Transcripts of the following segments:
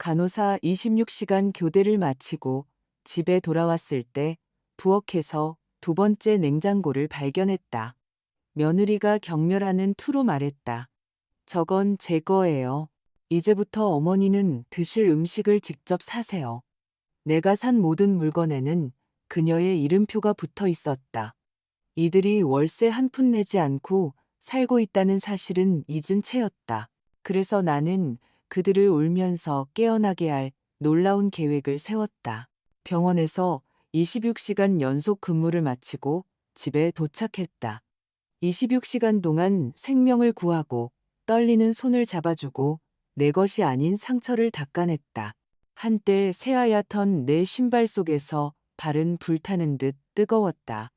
간호사 26시간 교대를 마치고 집에 돌아왔을 때 부엌에서 두 번째 냉장고를 발견했다. 며느리가 경멸하는 투로 말했다. 저건 제 거예요. 이제부터 어머니는 드실 음식을 직접 사세요. 내가 산 모든 물건에는 그녀의 이름표가 붙어 있었다. 이들이 월세 한 푼 내지 않고 살고 있다는 사실은 잊은 채였다. 그래서 나는 그들을 울면서 깨어나게 할 놀라운 계획을 세웠다. 병원에서 26시간 연속 근무를 마치고 집에 도착했다. 26시간 동안 생명을 구하고 떨리는 손을 잡아주고 내 것이 아닌 상처를 닦아냈다. 한때 새하얗던 내 신발 속에서 발은 불타는 듯 뜨거웠다.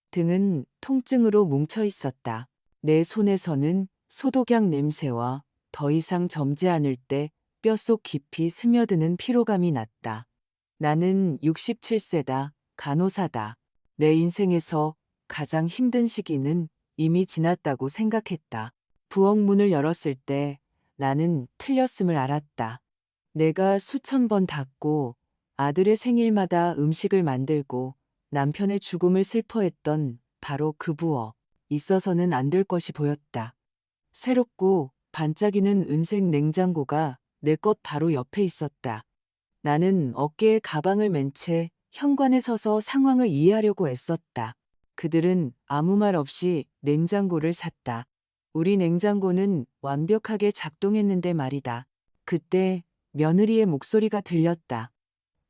등은 통증으로 뭉쳐 있었다. 내 손에서는 소독약 냄새와 더 이상 젊지 않을 때 뼛속 깊이 스며드는 피로감이 났다. 나는 67세다. 간호사다. 내 인생에서 가장 힘든 시기는 이미 지났다고 생각했다. 부엌 문을 열었을 때 나는 틀렸음을 알았다. 내가 수천 번 닦고 아들의 생일마다 음식을 만들고 남편의 죽음을 슬퍼했던 바로 그 부엌. 있어서는 안 될 것이 보였다. 새롭고 반짝이는 은색 냉장고가 내 것 바로 옆에 있었다. 나는 어깨에 가방을 맨 채 현관에 서서 상황을 이해하려고 애썼다. 그들은 아무 말 없이 냉장고를 샀다. 우리 냉장고는 완벽하게 작동했는데 말이다. 그때 며느리의 목소리가 들렸다.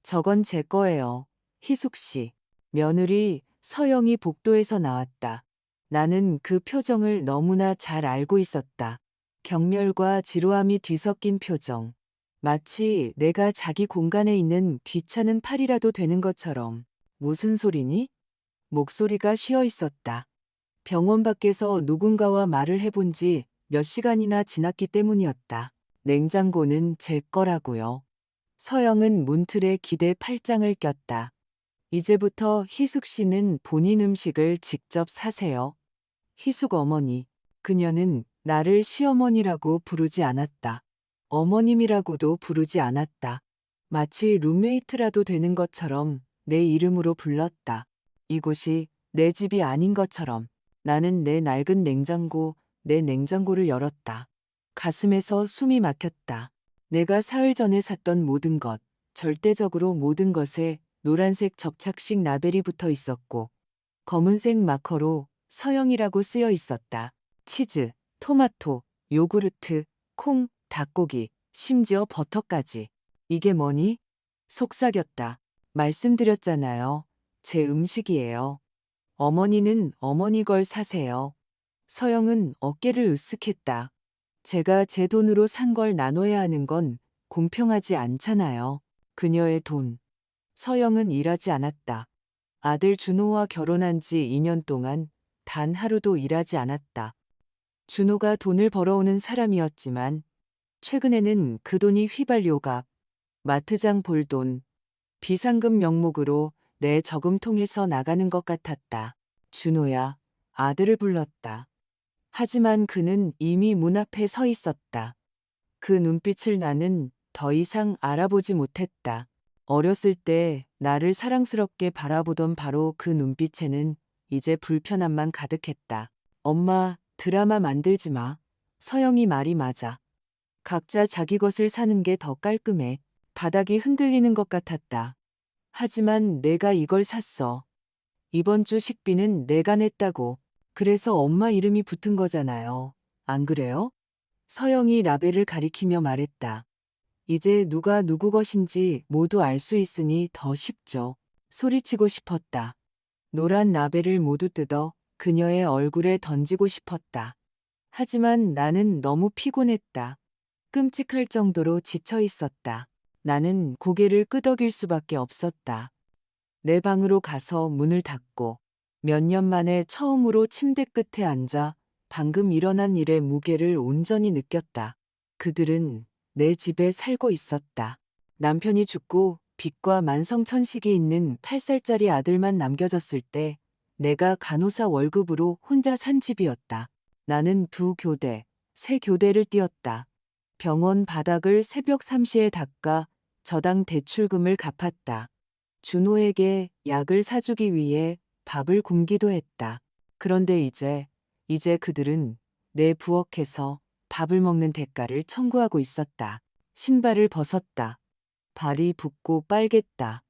저건 제 거예요. 희숙 씨. 며느리 서영이 복도에서 나왔다. 나는 그 표정을 너무나 잘 알고 있었다. 경멸과 지루함이 뒤섞인 표정. 마치 내가 자기 공간에 있는 귀찮은 팔이라도 되는 것처럼. 무슨 소리니? 목소리가 쉬어 있었다. 병원 밖에서 누군가와 말을 해본 지 몇 시간이나 지났기 때문이었다. 냉장고는 제 거라고요. 서영은 문틀에 기대 팔짱을 꼈다. 이제부터 희숙 씨는 본인 음식을 직접 사세요. 희숙 어머니. 그녀는 나를 시어머니라고 부르지 않았다. 어머님이라고도 부르지 않았다. 마치 룸메이트라도 되는 것처럼 내 이름으로 불렀다. 이곳이 내 집이 아닌 것처럼. 나는 내 낡은 냉장고, 내 냉장고를 열었다. 가슴에서 숨이 막혔다. 내가 사흘 전에 샀던 모든 것, 절대적으로 모든 것에 노란색 접착식 라벨이 붙어 있었고 검은색 마커로 서영이라고 쓰여 있었다. 치즈, 토마토, 요구르트, 콩, 닭고기, 심지어 버터까지. 이게 뭐니? 속삭였다. 말씀드렸잖아요. 제 음식이에요. 어머니는 어머니 걸 사세요. 서영은 어깨를 으쓱했다. 제가 제 돈으로 산 걸 나눠야 하는 건 공평하지 않잖아요. 그녀의 돈. 서영은 일하지 않았다. 아들 준호와 결혼한 지 2년 동안 단 하루도 일하지 않았다. 준호가 돈을 벌어오는 사람이었지만 최근에는 그 돈이 휘발유값, 마트장 볼돈, 비상금 명목으로 내 저금통에서 나가는 것 같았다. 준호야, 아들을 불렀다. 하지만 그는 이미 문 앞에 서 있었다. 그 눈빛을 나는 더 이상 알아보지 못했다. 어렸을 때 나를 사랑스럽게 바라보던 바로 그 눈빛에는 이제 불편함만 가득했다. 엄마, 드라마 만들지 마. 서영이 말이 맞아. 각자 자기 것을 사는 게 더 깔끔해. 바닥이 흔들리는 것 같았다. 하지만 내가 이걸 샀어. 이번 주 식비는 내가 냈다고. 그래서 엄마 이름이 붙은 거잖아요. 안 그래요? 서영이 라벨을 가리키며 말했다. 이제 누가 누구 것인지 모두 알 수 있으니 더 쉽죠. 소리치고 싶었다. 노란 라벨을 모두 뜯어 그녀의 얼굴에 던지고 싶었다. 하지만 나는 너무 피곤했다. 끔찍할 정도로 지쳐 있었다. 나는 고개를 끄덕일 수밖에 없었다. 내 방으로 가서 문을 닫고 몇 년 만에 처음으로 침대 끝에 앉아 방금 일어난 일의 무게를 온전히 느꼈다. 그들은 내 집에 살고 있었다. 남편이 죽고 빚과 만성천식이 있는 8살짜리 아들만 남겨졌을 때 내가 간호사 월급으로 혼자 산 집이었다. 나는 2교대, 3교대를 뛰었다. 병원 바닥을 새벽 3시에 닦아 저당 대출금을 갚았다. 준호에게 약을 사주기 위해 밥을 굶기도 했다. 그런데 이제 그들은 내 부엌에서 밥을 먹는 대가를 청구하고 있었다. 신발을 벗었다. 발이 붓고 빨갰다.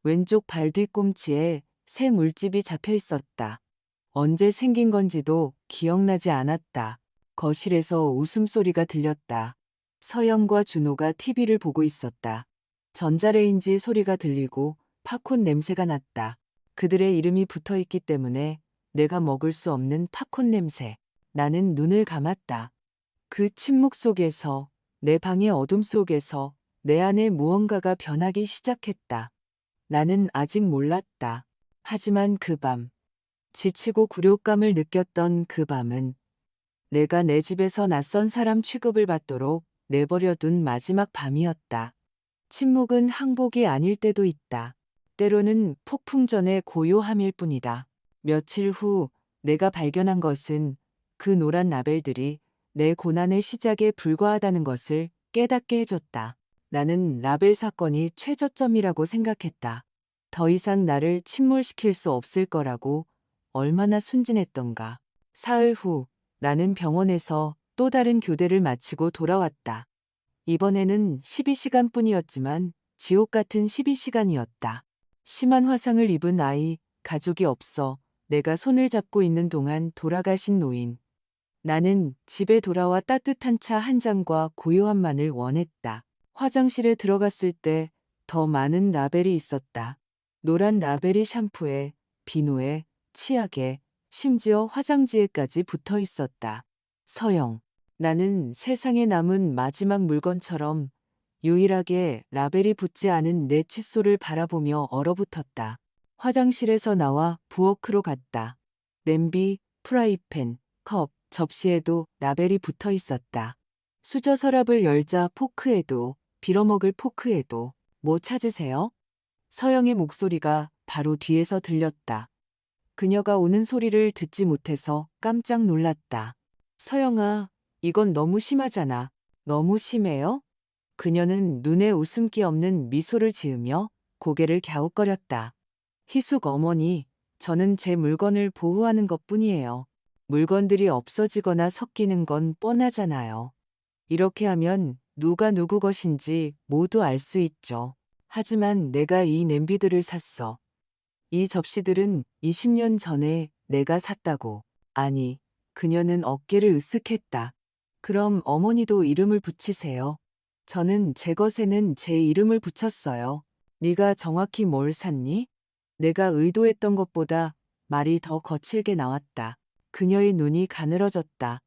왼쪽 발 뒤꿈치에 새 물집이 잡혀 있었다. 언제 생긴 건지도 기억나지 않았다. 거실에서 웃음소리가 들렸다. 서영과 준호가 TV를 보고 있었다. 전자레인지 소리가 들리고 팝콘 냄새가 났다. 그들의 이름이 붙어 있기 때문에 내가 먹을 수 없는 팝콘 냄새. 나는 눈을 감았다. 그 침묵 속에서, 내 방의 어둠 속에서 내 안에 무언가가 변하기 시작했다. 나는 아직 몰랐다. 하지만 그 밤, 지치고 굴욕감을 느꼈던 그 밤은 내가 내 집에서 낯선 사람 취급을 받도록 내버려둔 마지막 밤이었다. 침묵은 항복이 아닐 때도 있다. 때로는 폭풍 전의 고요함일 뿐이다. 며칠 후 내가 발견한 것은 그 노란 라벨들이 내 고난의 시작에 불과하다는 것을 깨닫게 해줬다. 나는 라벨 사건이 최저점이라고 생각했다. 더 이상 나를 침몰시킬 수 없을 거라고 얼마나 순진했던가. 사흘 후 나는 병원에서 또 다른 교대를 마치고 돌아왔다. 이번에는 12시간뿐이었지만 지옥 같은 12시간이었다. 심한 화상을 입은 아이, 가족이 없어 내가 손을 잡고 있는 동안 돌아가신 노인. 나는 집에 돌아와 따뜻한 차 한 잔과 고요함만을 원했다. 화장실에 들어갔을 때 더 많은 라벨이 있었다. 노란 라벨이 샴푸에, 비누에, 치약에, 심지어 화장지에까지 붙어 있었다. 서영. 나는 세상에 남은 마지막 물건처럼 유일하게 라벨이 붙지 않은 내 칫솔을 바라보며 얼어붙었다. 화장실에서 나와 부엌으로 갔다. 냄비, 프라이팬, 컵, 접시에도 라벨이 붙어 있었다. 수저 서랍을 열자 포크에도, 빌어먹을 포크에도. 뭐 찾으세요? 서영의 목소리가 바로 뒤에서 들렸다. 그녀가 오는 소리를 듣지 못해서 깜짝 놀랐다. 서영아, 이건 너무 심하잖아. 너무 심해요? 그녀는 눈에 웃음기 없는 미소를 지으며 고개를 갸웃거렸다. 희숙 어머니, 저는 제 물건을 보호하는 것뿐이에요. 물건들이 없어지거나 섞이는 건 뻔하잖아요. 이렇게 하면 누가 누구 것인지 모두 알 수 있죠. 하지만 내가 이 냄비들을 샀어. 이 접시들은 20년 전에 내가 샀다고. 아니, 그녀는 어깨를 으쓱했다. 그럼 어머니도 이름을 붙이세요. 저는 제 것에는 제 이름을 붙였어요. 네가 정확히 뭘 샀니? 내가 의도했던 것보다 말이 더 거칠게 나왔다. 그녀의 눈이 가늘어졌다.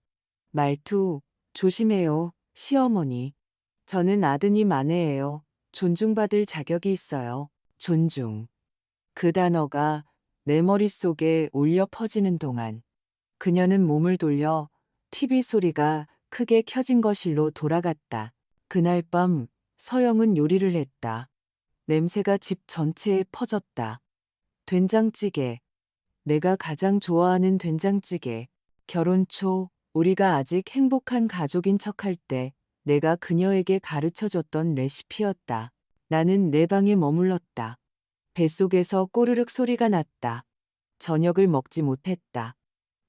말투, 조심해요, 시어머니. 저는 아드님 아내예요. 존중받을 자격이 있어요. 존중. 그 단어가 내 머릿속에 울려 퍼지는 동안 그녀는 몸을 돌려 TV 소리가 크게 켜진 거실로 돌아갔다. 그날 밤 서영은 요리를 했다. 냄새가 집 전체에 퍼졌다. 된장찌개. 내가 가장 좋아하는 된장찌개. 결혼 초 우리가 아직 행복한 가족인 척할 때 내가 그녀에게 가르쳐줬던 레시피였다. 나는 내 방에 머물렀다. 뱃속에서 꼬르륵 소리가 났다. 저녁을 먹지 못했다.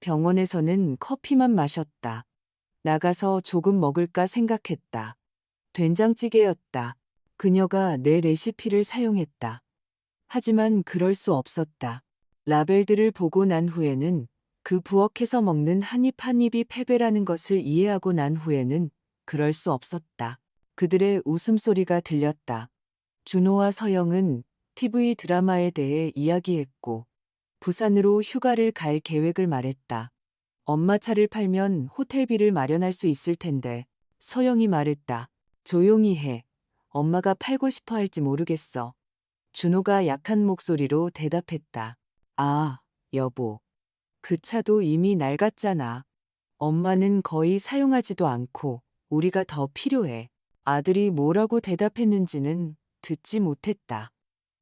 병원에서는 커피만 마셨다. 나가서 조금 먹을까 생각했다. 된장찌개였다. 그녀가 내 레시피를 사용했다. 하지만 그럴 수 없었다. 라벨들을 보고 난 후에는 그 부엌에서 먹는 한 입 한 입이 패배라는 것을 이해하고 난 후에는 그럴 수 없었다. 그들의 웃음소리가 들렸다. 준호와 서영은 TV 드라마에 대해 이야기했고 부산으로 휴가를 갈 계획을 말했다. 엄마 차를 팔면 호텔비를 마련할 수 있을 텐데. 서영이 말했다. 조용히 해. 엄마가 팔고 싶어 할지 모르겠어. 준호가 약한 목소리로 대답했다. 아, 여보. 그 차도 이미 낡았잖아. 엄마는 거의 사용하지도 않고 우리가 더 필요해. 아들이 뭐라고 대답했는지는 듣지 못했다.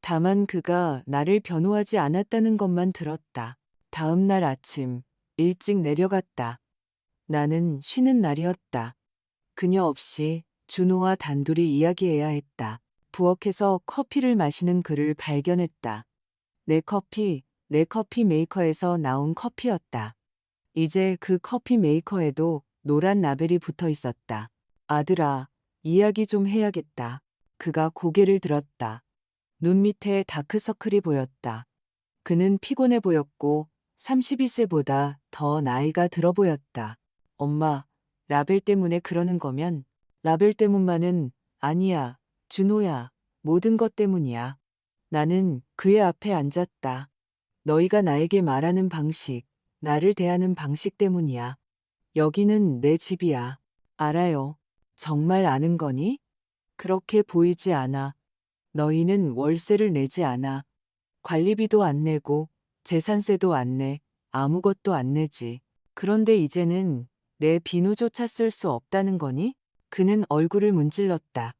다만 그가 나를 변호하지 않았다는 것만 들었다. 다음 날 아침 일찍 내려갔다. 나는 쉬는 날이었다. 그녀 없이 준호와 단둘이 이야기해야 했다. 부엌에서 커피를 마시는 그를 발견했다. 내 커피 메이커에서 나온 커피였다. 이제 그 커피 메이커에도 노란 라벨이 붙어 있었다. 아들아, 이야기 좀 해야겠다. 그가 고개를 들었다. 눈 밑에 다크서클이 보였다. 그는 피곤해 보였고 32세보다 더 나이가 들어 보였다. 엄마, 라벨 때문에 그러는 거면 라벨 때문만은 아니야. 준호야, 모든 것 때문이야. 나는 그의 앞에 앉았다. 너희가 나에게 말하는 방식, 나를 대하는 방식 때문이야. 여기는 내 집이야. 알아요. 정말 아는 거니? 그렇게 보이지 않아. 너희는 월세를 내지 않아. 관리비도 안 내고 재산세도 안 내. 아무것도 안 내지. 그런데 이제는 내 비누조차 쓸 수 없다는 거니? 그는 얼굴을 문질렀다.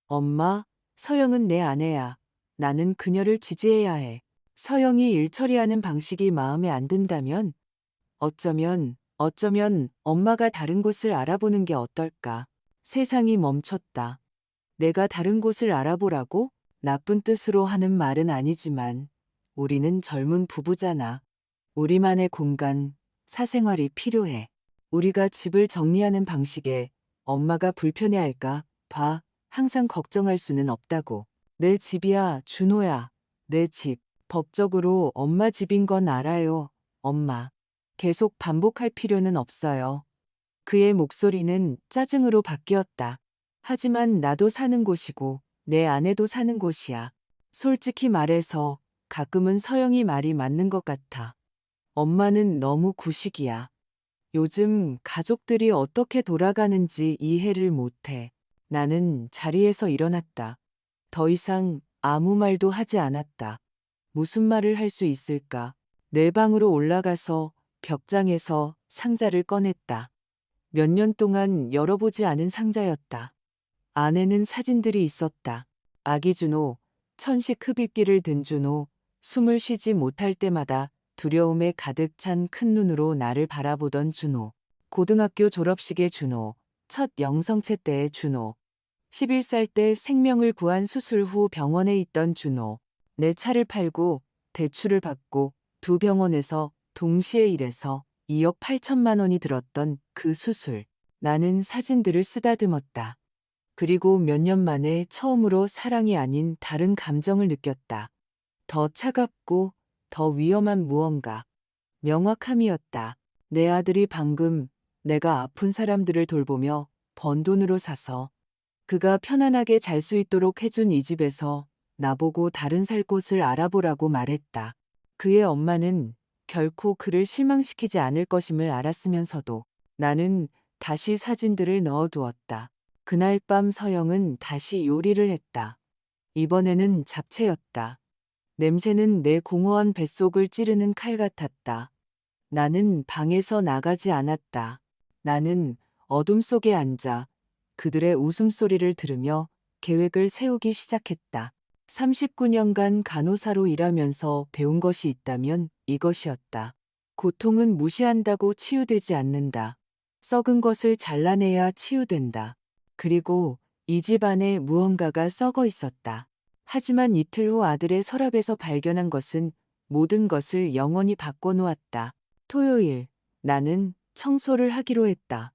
엄마, 서영은 내 아내야. 나는 그녀를 지지해야 해. 서영이 일 처리하는 방식이 마음에 안 든다면 어쩌면 엄마가 다른 곳을 알아보는 게 어떨까. 세상이 멈췄다. 내가 다른 곳을 알아보라고? 나쁜 뜻으로 하는 말은 아니지만 우리는 젊은 부부잖아. 우리만의 공간, 사생활이 필요해. 우리가 집을 정리하는 방식에 엄마가 불편해할까 봐 항상 걱정할 수는 없다고. 내 집이야, 준호야. 내 집. 법적으로 엄마 집인 건 알아요, 엄마. 계속 반복할 필요는 없어요. 그의 목소리는 짜증으로 바뀌었다. 하지만 나도 사는 곳이고 내 아내도 사는 곳이야. 솔직히 말해서 가끔은 서영이 말이 맞는 것 같아. 엄마는 너무 구식이야. 요즘 가족들이 어떻게 돌아가는지 이해를 못해. 나는 자리에서 일어났다. 더 이상 아무 말도 하지 않았다. 무슨 말을 할 수 있을까? 내 방으로 올라가서 벽장에서 상자를 꺼냈다. 몇 년 동안 열어보지 않은 상자였다. 안에는 사진들이 있었다. 아기 준호, 천식 흡입기를 든 준호, 숨을 쉬지 못할 때마다 두려움에 가득 찬 큰 눈으로 나를 바라보던 준호, 고등학교 졸업식의 준호, 첫 영성체 때의 준호, 11살 때 생명을 구한 수술 후 병원에 있던 준호, 내 차를 팔고 대출을 받고 두 병원에서 동시에 일해서 2억 8천만 원이 들었던 그 수술. 나는 사진들을 쓰다듬었다. 그리고 몇 년 만에 처음으로 사랑이 아닌 다른 감정을 느꼈다. 더 차갑고 더 위험한 무언가. 명확함이었다. 내 아들이 방금 내가 아픈 사람들을 돌보며 번 돈으로 사서 그가 편안하게 잘 수 있도록 해준 이 집에서 나보고 다른 살 곳을 알아보라고 말했다. 그의 엄마는 결코 그를 실망시키지 않을 것임을 알았으면서도 나는 다시 사진들을 넣어두었다. 그날 밤 서영은 다시 요리를 했다. 이번에는 잡채였다. 냄새는 내 공허한 뱃속을 찌르는 칼 같았다. 나는 방에서 나가지 않았다. 나는 어둠 속에 앉아 그들의 웃음소리를 들으며 계획을 세우기 시작했다. 39년간 간호사로 일하면서 배운 것이 있다면 이것이었다. 고통은 무시한다고 치유되지 않는다. 썩은 것을 잘라내야 치유된다. 그리고 이 집 안에 무언가가 썩어 있었다. 하지만 이틀 후 아들의 서랍에서 발견한 것은 모든 것을 영원히 바꿔놓았다. 토요일, 나는 청소를 하기로 했다.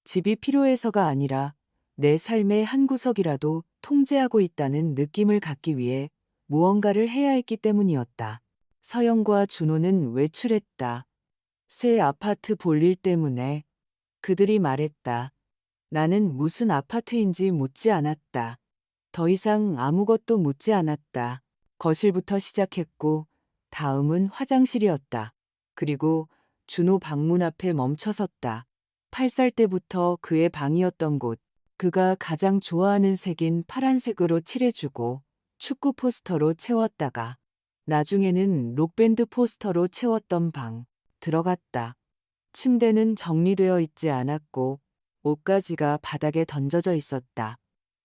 집이 필요해서가 아니라 내 삶의 한 구석이라도 통제하고 있다는 느낌을 갖기 위해 무언가를 해야 했기 때문이었다. 서영과 준호는 외출했다. 새 아파트 볼일 때문에. 그들이 말했다. 나는 무슨 아파트인지 묻지 않았다. 더 이상 아무것도 묻지 않았다. 거실부터 시작했고 다음은 화장실이었다. 그리고 준호 방문 앞에 멈춰섰다. 8살 때부터 그의 방이었던 곳. 그가 가장 좋아하는 색인 파란색으로 칠해주고 축구 포스터로 채웠다가 나중에는 록밴드 포스터로 채웠던 방. 들어갔다. 침대는 정리되어 있지 않았고 옷가지가 바닥에 던져져 있었다.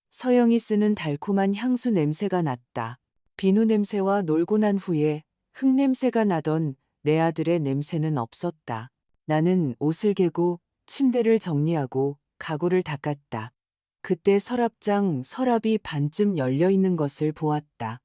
서영이 쓰는 달콤한 향수 냄새가 났다. 비누 냄새와 놀고 난 후에 흙 냄새가 나던 내 아들의 냄새는 없었다. 나는 옷을 개고 침대를 정리하고 가구를 닦았다. 그때 서랍장 서랍이 반쯤 열려 있는 것을 보았다.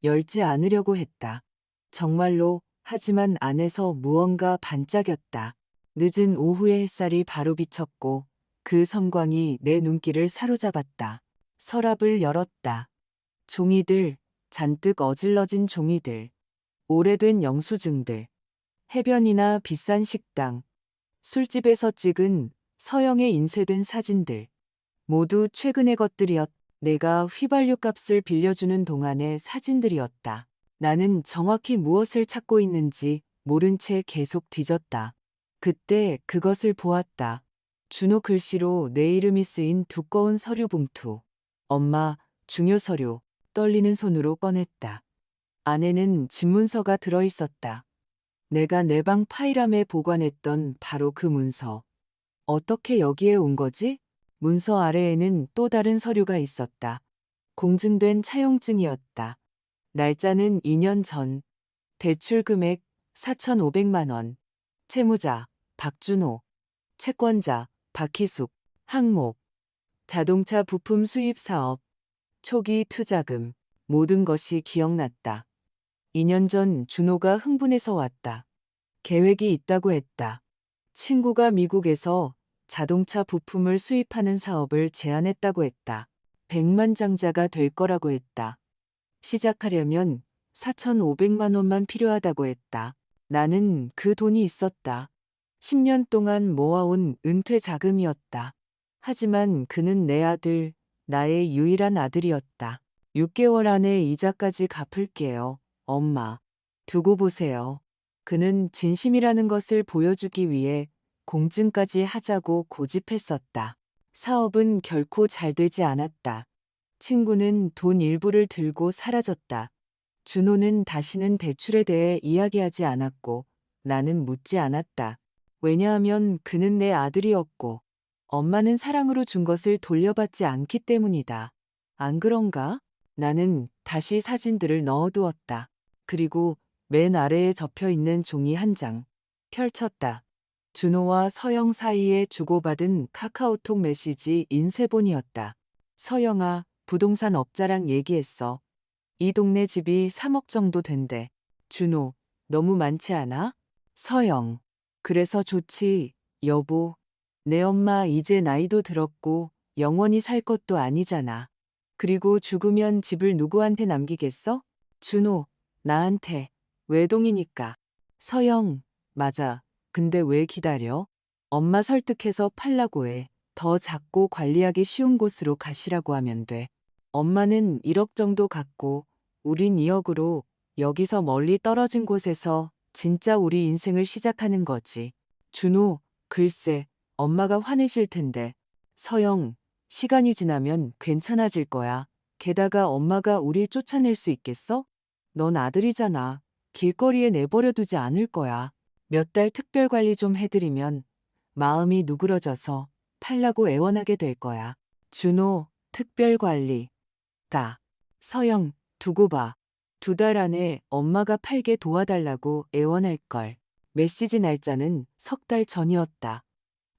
열지 않으려고 했다. 정말로, 하지만 안에서 무언가 반짝였다. 늦은 오후의 햇살이 바로 비쳤고 그 섬광이 내 눈길을 사로잡았다. 서랍을 열었다. 종이들, 잔뜩 어질러진 종이들, 오래된 영수증들, 해변이나 비싼 식당, 술집에서 찍은 서영의 인쇄된 사진들, 모두 최근의 것들이었다. 내가 휘발유 값을 빌려주는 동안의 사진들이었다. 나는 정확히 무엇을 찾고 있는지 모른 채 계속 뒤졌다. 그때 그것을 보았다. 준호 글씨로 내 이름이 쓰인 두꺼운 서류 봉투. 엄마, 중요 서류. 떨리는 손으로 꺼냈다. 안에는 집문서가 들어있었다. 내가 내 방 파일함에 보관했던 바로 그 문서. 어떻게 여기에 온 거지? 문서 아래에는 또 다른 서류가 있었다. 공증된 차용증이었다. 날짜는 2년 전. 대출 금액 4,500만 원. 채무자 박준호. 채권자 박희숙. 항목 자동차 부품 수입 사업. 초기 투자금. 모든 것이 기억났다. 2년 전 준호가 흥분해서 왔다. 계획이 있다고 했다. 친구가 미국에서 자동차 부품을 수입하는 사업을 제안했다고 했다. 백만장자가 될 거라고 했다. 시작하려면 4,500만 원만 필요하다고 했다. 나는 그 돈이 있었다. 10년 동안 모아온 은퇴 자금이었다. 하지만 그는 내 아들, 나의 유일한 아들이었다. 6개월 안에 이자까지 갚을게요, 엄마. 두고 보세요. 그는 진심이라는 것을 보여주기 위해 공증까지 하자고 고집했었다. 사업은 결코 잘 되지 않았다. 친구는 돈 일부를 들고 사라졌다. 준호는 다시는 대출에 대해 이야기하지 않았고 나는 묻지 않았다. 왜냐하면 그는 내 아들이었고 엄마는 사랑으로 준 것을 돌려받지 않기 때문이다. 안 그런가? 나는 다시 사진들을 넣어두었다. 그리고 맨 아래에 접혀 있는 종이 한 장. 펼쳤다. 준호와 서영 사이에 주고받은 카카오톡 메시지 인쇄본이었다. 서영아, 부동산 업자랑 얘기했어. 이 동네 집이 3억 정도 된대. 준호, 너무 많지 않아? 서영, 그래서 좋지, 여보. 내 엄마 이제 나이도 들었고 영원히 살 것도 아니잖아. 그리고 죽으면 집을 누구한테 남기겠어? 준호, 나한테. 외동이니까. 서영, 맞아. 근데 왜 기다려? 엄마 설득해서 팔라고 해. 더 작고 관리하기 쉬운 곳으로 가시라고 하면 돼. 엄마는 1억 정도 갖고 우린 2억으로 여기서 멀리 떨어진 곳에서 진짜 우리 인생을 시작하는 거지. 준호, 글쎄, 엄마가 화내실 텐데. 서영, 시간이 지나면 괜찮아질 거야. 게다가 엄마가 우릴 쫓아낼 수 있겠어? 넌 아들이잖아. 길거리에 내버려 두지 않을 거야. 몇 달 특별 관리 좀 해드리면 마음이 누그러져서 팔라고 애원하게 될 거야. 준호, 특별 관리. 다. 서영, 두고 봐. 2달 안에 엄마가 팔게 도와달라고 애원할걸. 메시지 날짜는 3달 전이었다.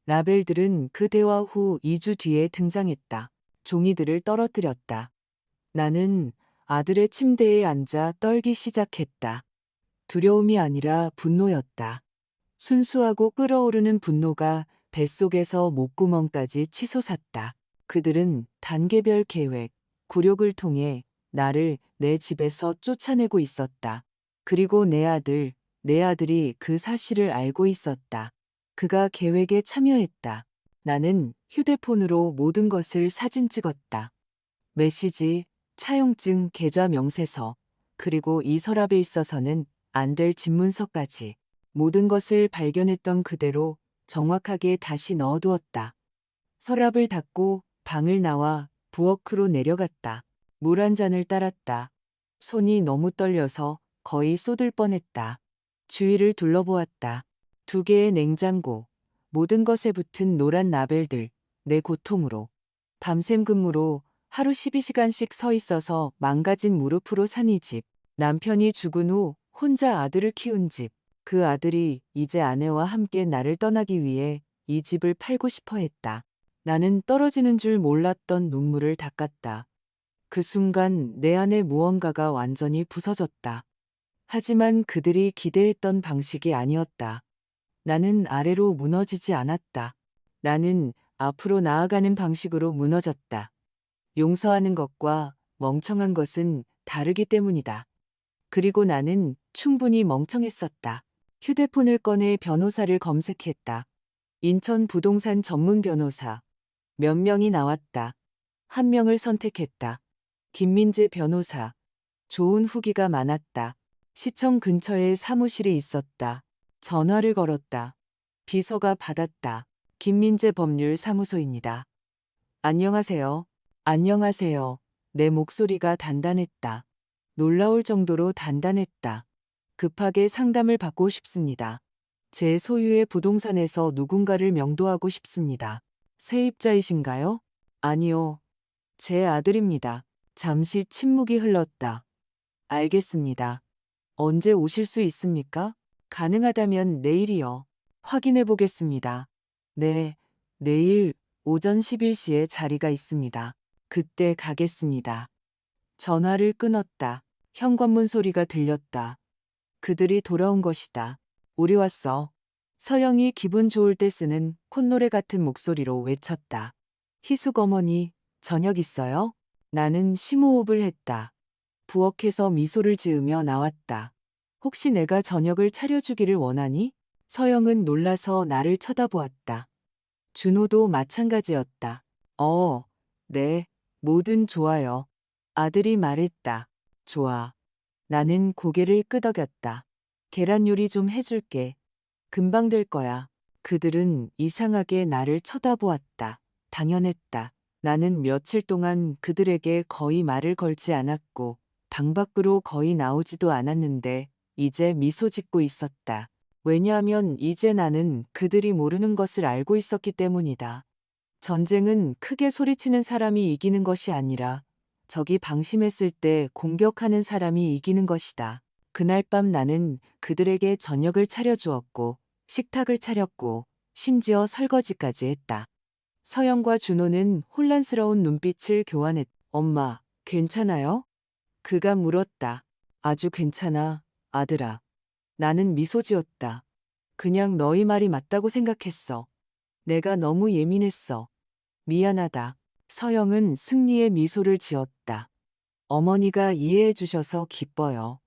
라벨들은 그 대화 후 2주 뒤에 등장했다. 종이들을 떨어뜨렸다. 나는 아들의 침대에 앉아 떨기 시작했다. 두려움이 아니라 분노였다. 순수하고 끓어오르는 분노가 뱃속에서 목구멍까지 치솟았다. 그들은 단계별 계획, 굴욕을 통해 나를 내 집에서 쫓아내고 있었다. 그리고 내 아들이 그 사실을 알고 있었다. 그가 계획에 참여했다. 나는 휴대폰으로 모든 것을 사진 찍었다. 메시지, 차용증 계좌 명세서, 그리고 이 서랍에 있어서는 안 될 집문서까지. 모든 것을 발견했던 그대로 정확하게 다시 넣어두었다. 서랍을 닫고 방을 나와 부엌으로 내려갔다. 물 한 잔을 따랐다. 손이 너무 떨려서 거의 쏟을 뻔했다. 주위를 둘러보았다. 2개의 냉장고, 모든 것에 붙은 노란 라벨들, 내 고통으로. 밤샘 근무로 하루 12시간씩 서 있어서 망가진 무릎으로 산 이 집. 남편이 죽은 후 혼자 아들을 키운 집. 그 아들이 이제 아내와 함께 나를 떠나기 위해 이 집을 팔고 싶어 했다. 나는 떨어지는 줄 몰랐던 눈물을 닦았다. 그 순간 내 안에 무언가가 완전히 부서졌다. 하지만 그들이 기대했던 방식이 아니었다. 나는 아래로 무너지지 않았다. 나는 앞으로 나아가는 방식으로 무너졌다. 용서하는 것과 멍청한 것은 다르기 때문이다. 그리고 나는 충분히 멍청했었다. 휴대폰을 꺼내 변호사를 검색했다. 인천 부동산 전문 변호사. 몇 명이 나왔다. 한 명을 선택했다. 김민재 변호사. 좋은 후기가 많았다. 시청 근처에 사무실이 있었다. 전화를 걸었다. 비서가 받았다. 김민재 법률사무소입니다. 안녕하세요. 안녕하세요. 내 목소리가 단단했다. 놀라울 정도로 단단했다. 급하게 상담을 받고 싶습니다. 제 소유의 부동산에서 누군가를 명도하고 싶습니다. 세입자이신가요? 아니요. 제 아들입니다. 잠시 침묵이 흘렀다. 알겠습니다. 언제 오실 수 있습니까? 가능하다면 내일이요. 확인해 보겠습니다. 네, 내일 오전 11시에 자리가 있습니다. 그때 가겠습니다. 전화를 끊었다. 현관문 소리가 들렸다. 그들이 돌아온 것이다. 우리 왔어. 서영이 기분 좋을 때 쓰는 콧노래 같은 목소리로 외쳤다. 희숙 어머니, 저녁 있어요? 나는 심호흡을 했다. 부엌에서 미소를 지으며 나왔다. 혹시 내가 저녁을 차려주기를 원하니? 서영은 놀라서 나를 쳐다보았다. 준호도 마찬가지였다. 네, 뭐든 좋아요. 아들이 말했다. 좋아. 나는 고개를 끄덕였다. 계란 요리 좀 해줄게. 금방 될 거야. 그들은 이상하게 나를 쳐다보았다. 당연했다. 나는 며칠 동안 그들에게 거의 말을 걸지 않았고 방 밖으로 거의 나오지도 않았는데 이제 미소 짓고 있었다. 왜냐하면 이제 나는 그들이 모르는 것을 알고 있었기 때문이다. 전쟁은 크게 소리치는 사람이 이기는 것이 아니라 적이 방심했을 때 공격하는 사람이 이기는 것이다. 그날 밤 나는 그들에게 저녁을 차려주었고 식탁을 차렸고 심지어 설거지까지 했다. 서영과 준호는 혼란스러운 눈빛을 교환했다. 엄마, 괜찮아요? 그가 물었다. 아주 괜찮아, 아들아. 나는 미소 지었다. 그냥 너희 말이 맞다고 생각했어. 내가 너무 예민했어. 미안하다. 서영은 승리의 미소를 지었다. 어머니가 이해해 주셔서 기뻐요.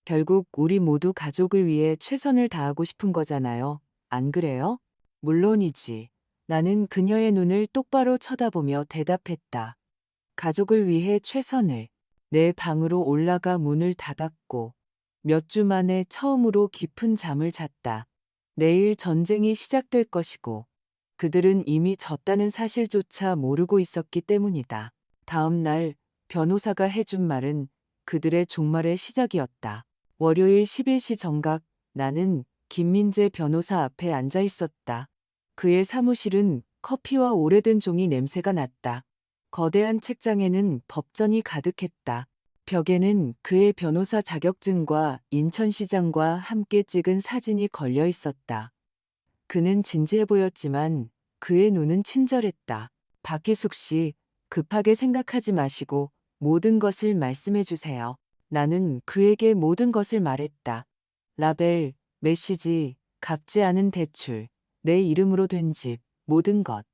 결국 우리 모두 가족을 위해 최선을 다하고 싶은 거잖아요. 안 그래요? 물론이지. 나는 그녀의 눈을 똑바로 쳐다보며 대답했다. 가족을 위해 최선을. 내 방으로 올라가 문을 닫았고 몇 주 만에 처음으로 깊은 잠을 잤다. 내일 전쟁이 시작될 것이고 그들은 이미 졌다는 사실조차 모르고 있었기 때문이다. 다음 날 변호사가 해준 말은 그들의 종말의 시작이었다. 월요일 11시 정각 나는 김민재 변호사 앞에 앉아 있었다. 그의 사무실은 커피와 오래된 종이 냄새가 났다. 거대한 책장에는 법전이 가득했다. 벽에는 그의 변호사 자격증과 인천시장과 함께 찍은 사진이 걸려 있었다. 그는 진지해 보였지만 그의 눈은 친절했다. 박희숙 씨, 급하게 생각하지 마시고 모든 것을 말씀해 주세요. 나는 그에게 모든 것을 말했다. 라벨, 메시지, 갚지 않은 대출, 내 이름으로 된 집, 모든 것.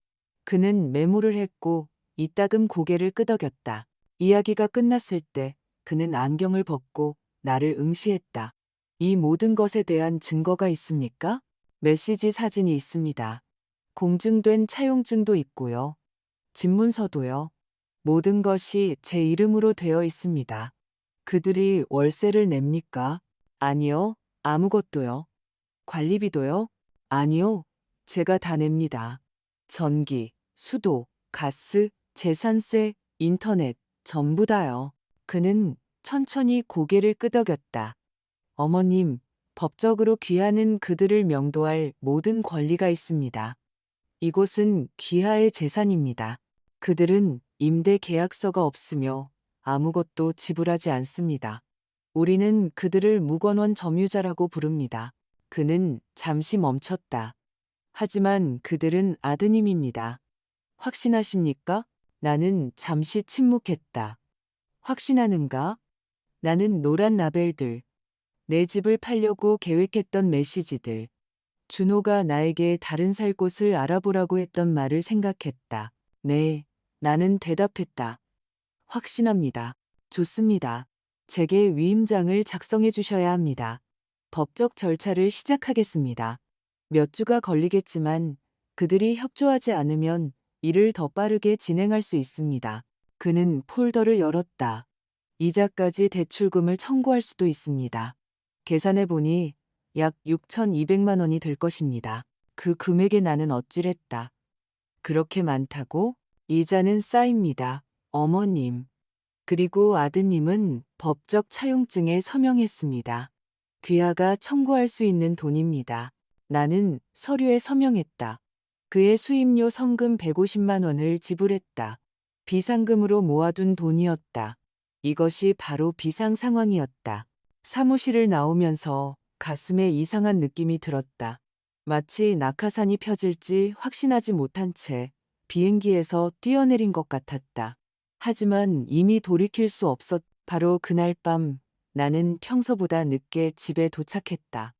그는 메모를 했고 이따금 고개를 끄덕였다. 이야기가 끝났을 때 그는 안경을 벗고 나를 응시했다. 이 모든 것에 대한 증거가 있습니까? 메시지 사진이 있습니다. 공증된 차용증도 있고요. 집문서도요. 모든 것이 제 이름으로 되어 있습니다. 그들이 월세를 냅니까? 아니요. 아무것도요. 관리비도요? 아니요. 제가 다 냅니다. 전기, 수도, 가스, 재산세, 인터넷, 전부 다요. 그는 천천히 고개를 끄덕였다. 어머님, 법적으로 귀하는 그들을 명도할 모든 권리가 있습니다. 이곳은 귀하의 재산입니다. 그들은 임대 계약서가 없으며 아무것도 지불하지 않습니다. 우리는 그들을 무건원 점유자라고 부릅니다. 그는 잠시 멈췄다. 하지만 그들은 아드님입니다. 확신하십니까? 나는 잠시 침묵했다. 확신하는가? 나는 노란 라벨들, 내 집을 팔려고 계획했던 메시지들, 준호가 나에게 다른 살 곳을 알아보라고 했던 말을 생각했다. 네, 나는 대답했다. 확신합니다. 좋습니다. 제게 위임장을 작성해 주셔야 합니다. 법적 절차를 시작하겠습니다. 몇 주가 걸리겠지만 그들이 협조하지 않으면 일을 더 빠르게 진행할 수 있습니다. 그는 폴더를 열었다. 이자까지 대출금을 청구할 수도 있습니다. 계산해 보니 약 6,200만 원이 될 것입니다. 그 금액에 나는 어찌랬다. 그렇게 많다고? 이자는 쌓입니다. 어머님. 그리고 아드님은 법적 차용증에 서명했습니다. 귀하가 청구할 수 있는 돈입니다. 나는 서류에 서명했다. 그의 수임료 성금 150만 원을 지불했다. 비상금으로 모아둔 돈이었다. 이것이 바로 비상 상황이었다. 사무실을 나오면서 가슴에 이상한 느낌이 들었다. 마치 낙하산이 펴질지 확신하지 못한 채 비행기에서 뛰어내린 것 같았다. 하지만 이미 돌이킬 수 없었. 바로 그날 밤 나는 평소보다 늦게 집에 도착했다.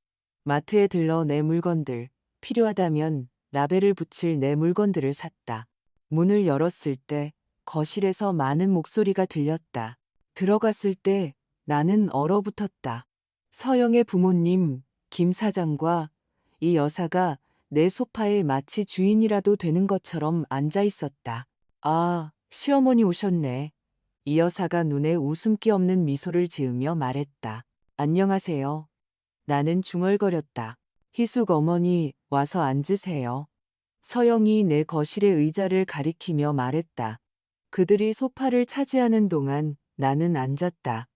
마트에 들러 내 물건들, 필요하다면 라벨을 붙일 내 물건들을 샀다. 문을 열었을 때 거실에서 많은 목소리가 들렸다. 들어갔을 때 나는 얼어붙었다. 서영의 부모님, 김 사장과 이 여사가 내 소파에 마치 주인이라도 되는 것처럼 앉아 있었다. 아, 시어머니 오셨네. 이 여사가 눈에 웃음기 없는 미소를 지으며 말했다. 안녕하세요. 나는 중얼거렸다. 희숙 어머니 와서 앉으세요. 서영이 내 거실의 의자를 가리키며 말했다. 그들이 소파를 차지하는 동안 나는 앉았다.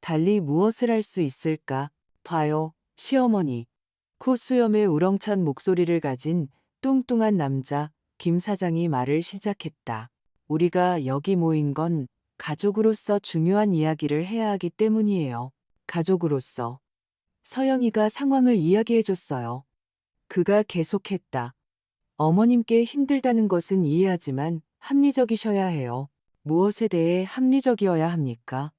달리 무엇을 할 수 있을까? 봐요, 시어머니. 코수염의 우렁찬 목소리를 가진 뚱뚱한 남자 김 사장이 말을 시작했다. 우리가 여기 모인 건 가족으로서 중요한 이야기를 해야 하기 때문이에요. 가족으로서. 서영이가 상황을 이야기해줬어요. 그가 계속했다. 어머님께 힘들다는 것은 이해하지만 합리적이셔야 해요. 무엇에 대해 합리적이어야 합니까?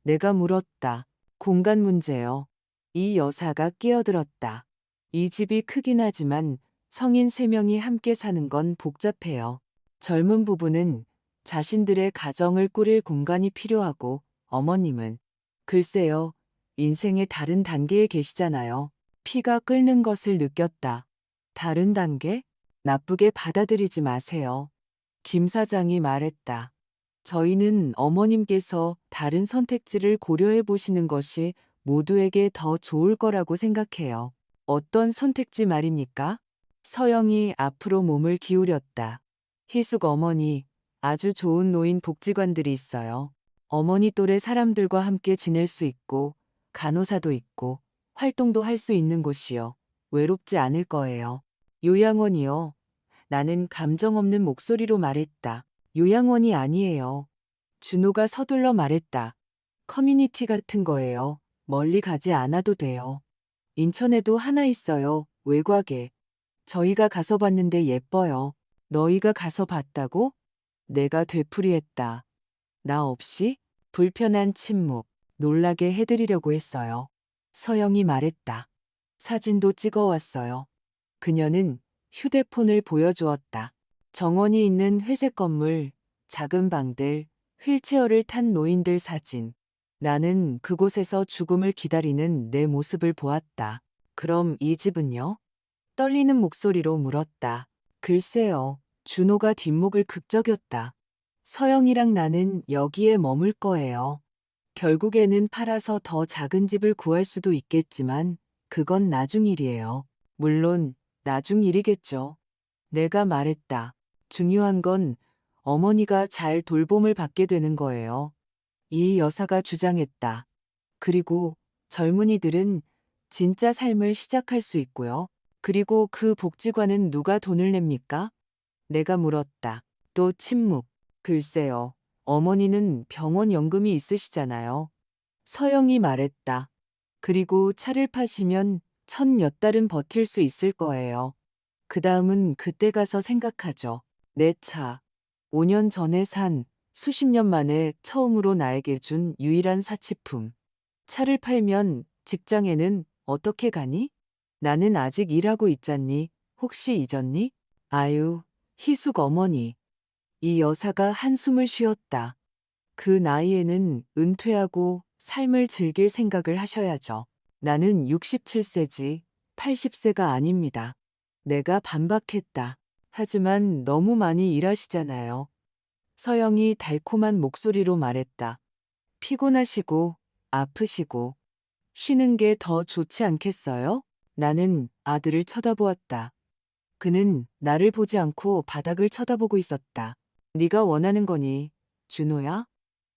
내가 물었다. 공간 문제요. 이 여사가 끼어들었다. 이 집이 크긴 하지만 성인 3명이 함께 사는 건 복잡해요. 젊은 부부는 자신들의 가정을 꾸릴 공간이 필요하고 어머님은 글쎄요. 인생의 다른 단계에 계시잖아요. 피가 끓는 것을 느꼈다. 다른 단계? 나쁘게 받아들이지 마세요. 김 사장이 말했다. 저희는 어머님께서 다른 선택지를 고려해 보시는 것이 모두에게 더 좋을 거라고 생각해요. 어떤 선택지 말입니까? 서영이 앞으로 몸을 기울였다. 희숙 어머니, 아주 좋은 노인 복지관들이 있어요. 어머니 또래 사람들과 함께 지낼 수 있고, 간호사도 있고, 활동도 할 수 있는 곳이요. 외롭지 않을 거예요. 요양원이요. 나는 감정 없는 목소리로 말했다. 요양원이 아니에요. 준호가 서둘러 말했다. 커뮤니티 같은 거예요. 멀리 가지 않아도 돼요. 인천에도 하나 있어요. 외곽에. 저희가 가서 봤는데 예뻐요. 너희가 가서 봤다고? 내가 되풀이했다. 나 없이? 불편한 침묵. 놀라게 해드리려고 했어요. 서영이 말했다. 사진도 찍어왔어요. 그녀는 휴대폰을 보여주었다. 정원이 있는 회색 건물, 작은 방들, 휠체어를 탄 노인들 사진. 나는 그곳에서 죽음을 기다리는 내 모습을 보았다. 그럼 이 집은요? 떨리는 목소리로 물었다. 글쎄요. 준호가 뒷목을 극적였다. 서영이랑 나는 여기에 머물 거예요. 결국에는 팔아서 더 작은 집을 구할 수도 있겠지만 그건 나중 일이에요. 물론 나중 일이겠죠. 내가 말했다. 중요한 건 어머니가 잘 돌봄을 받게 되는 거예요. 이 여사가 주장했다. 그리고 젊은이들은 진짜 삶을 시작할 수 있고요. 그리고 그 복지관은 누가 돈을 냅니까? 내가 물었다. 또 침묵. 글쎄요. 어머니는 병원 연금이 있으시잖아요. 서영이 말했다. 그리고 차를 파시면 1,000몇 달은 버틸 수 있을 거예요. 그 다음은 그때 가서 생각하죠. 내 차. 5년 전에 산 수십 년 만에 처음으로 나에게 준 유일한 사치품. 차를 팔면 직장에는 어떻게 가니? 나는 아직 일하고 있잖니. 혹시 잊었니? 아유, 희숙 어머니. 이 여사가 한숨을 쉬었다. 그 나이에는 은퇴하고 삶을 즐길 생각을 하셔야죠. 나는 67세지 80세가 아닙니다. 내가 반박했다. 하지만 너무 많이 일하시잖아요. 서영이 달콤한 목소리로 말했다. 피곤하시고 아프시고 쉬는 게 더 좋지 않겠어요? 나는 아들을 쳐다보았다. 그는 나를 보지 않고 바닥을 쳐다보고 있었다. 네가 원하는 거니, 준호야?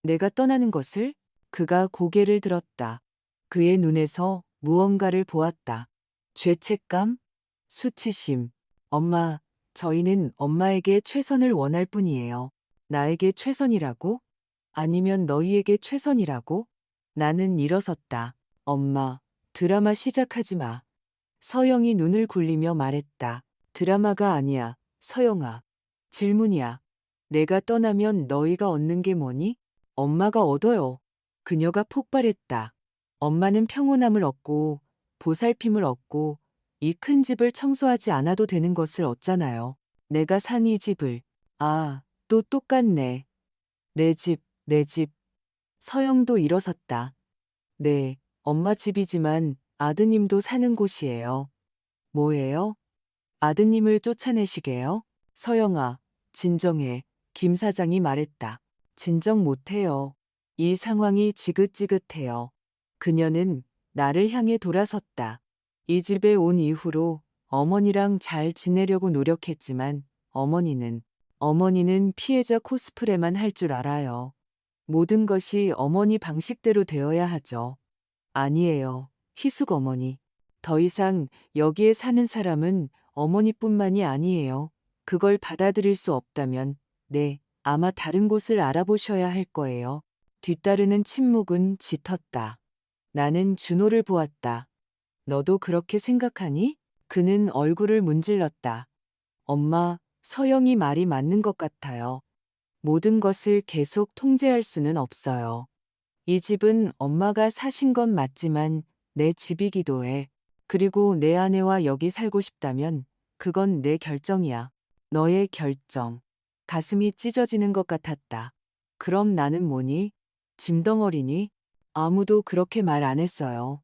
내가 떠나는 것을? 그가 고개를 들었다. 그의 눈에서 무언가를 보았다. 죄책감? 수치심. 엄마, 저희는 엄마에게 최선을 원할 뿐이에요. 나에게 최선이라고? 아니면 너희에게 최선이라고? 나는 일어섰다. 엄마, 드라마 시작하지 마. 서영이 눈을 굴리며 말했다. 드라마가 아니야, 서영아. 질문이야. 내가 떠나면 너희가 얻는 게 뭐니? 엄마가 얻어요. 그녀가 폭발했다. 엄마는 평온함을 얻고 보살핌을 얻고 이 큰 집을 청소하지 않아도 되는 것을 얻잖아요. 내가 산 이 집을. 아, 또 똑같네. 내 집, 내 집. 서영도 일어섰다. 네, 엄마 집이지만 아드님도 사는 곳이에요. 뭐예요? 아드님을 쫓아내시게요? 서영아, 진정해. 김 사장이 말했다. 진정 못해요. 이 상황이 지긋지긋해요. 그녀는 나를 향해 돌아섰다. 이 집에 온 이후로 어머니랑 잘 지내려고 노력했지만 어머니는 피해자 코스프레만 할 줄 알아요. 모든 것이 어머니 방식대로 되어야 하죠. 아니에요. 희숙 어머니. 더 이상 여기에 사는 사람은 어머니뿐만이 아니에요. 그걸 받아들일 수 없다면, 네, 아마 다른 곳을 알아보셔야 할 거예요. 뒤따르는 침묵은 짙었다. 나는 준호를 보았다. 너도 그렇게 생각하니? 그는 얼굴을 문질렀다. 엄마, 서영이 말이 맞는 것 같아요. 모든 것을 계속 통제할 수는 없어요. 이 집은 엄마가 사신 건 맞지만 내 집이기도 해. 그리고 내 아내와 여기 살고 싶다면 그건 내 결정이야. 너의 결정. 가슴이 찢어지는 것 같았다. 그럼 나는 뭐니? 짐덩어리니? 아무도 그렇게 말 안 했어요.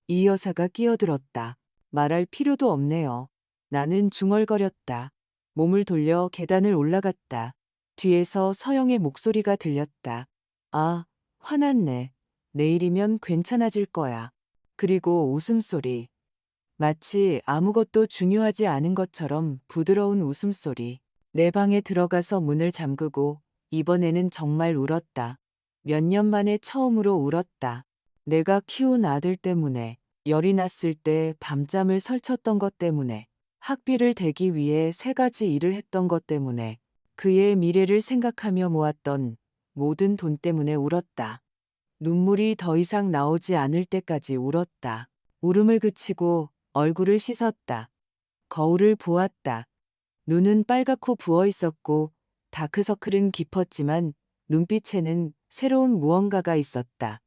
이 여사가 끼어들었다. 말할 필요도 없네요. 나는 중얼거렸다. 몸을 돌려 계단을 올라갔다. 뒤에서 서영의 목소리가 들렸다. 아, 화났네. 내일이면 괜찮아질 거야. 그리고 웃음소리. 마치 아무것도 중요하지 않은 것처럼 부드러운 웃음소리. 내 방에 들어가서 문을 잠그고 이번에는 정말 울었다. 몇 년 만에 처음으로 울었다. 내가 키운 아들 때문에, 열이 났을 때 밤잠을 설쳤던 것 때문에, 학비를 대기 위해 3가지 일을 했던 것 때문에, 그의 미래를 생각하며 모았던 모든 돈 때문에 울었다. 눈물이 더 이상 나오지 않을 때까지 울었다. 울음을 그치고 얼굴을 씻었다. 거울을 보았다. 눈은 빨갛고 부어 있었고 다크서클은 깊었지만 눈빛에는 새로운 무언가가 있었다.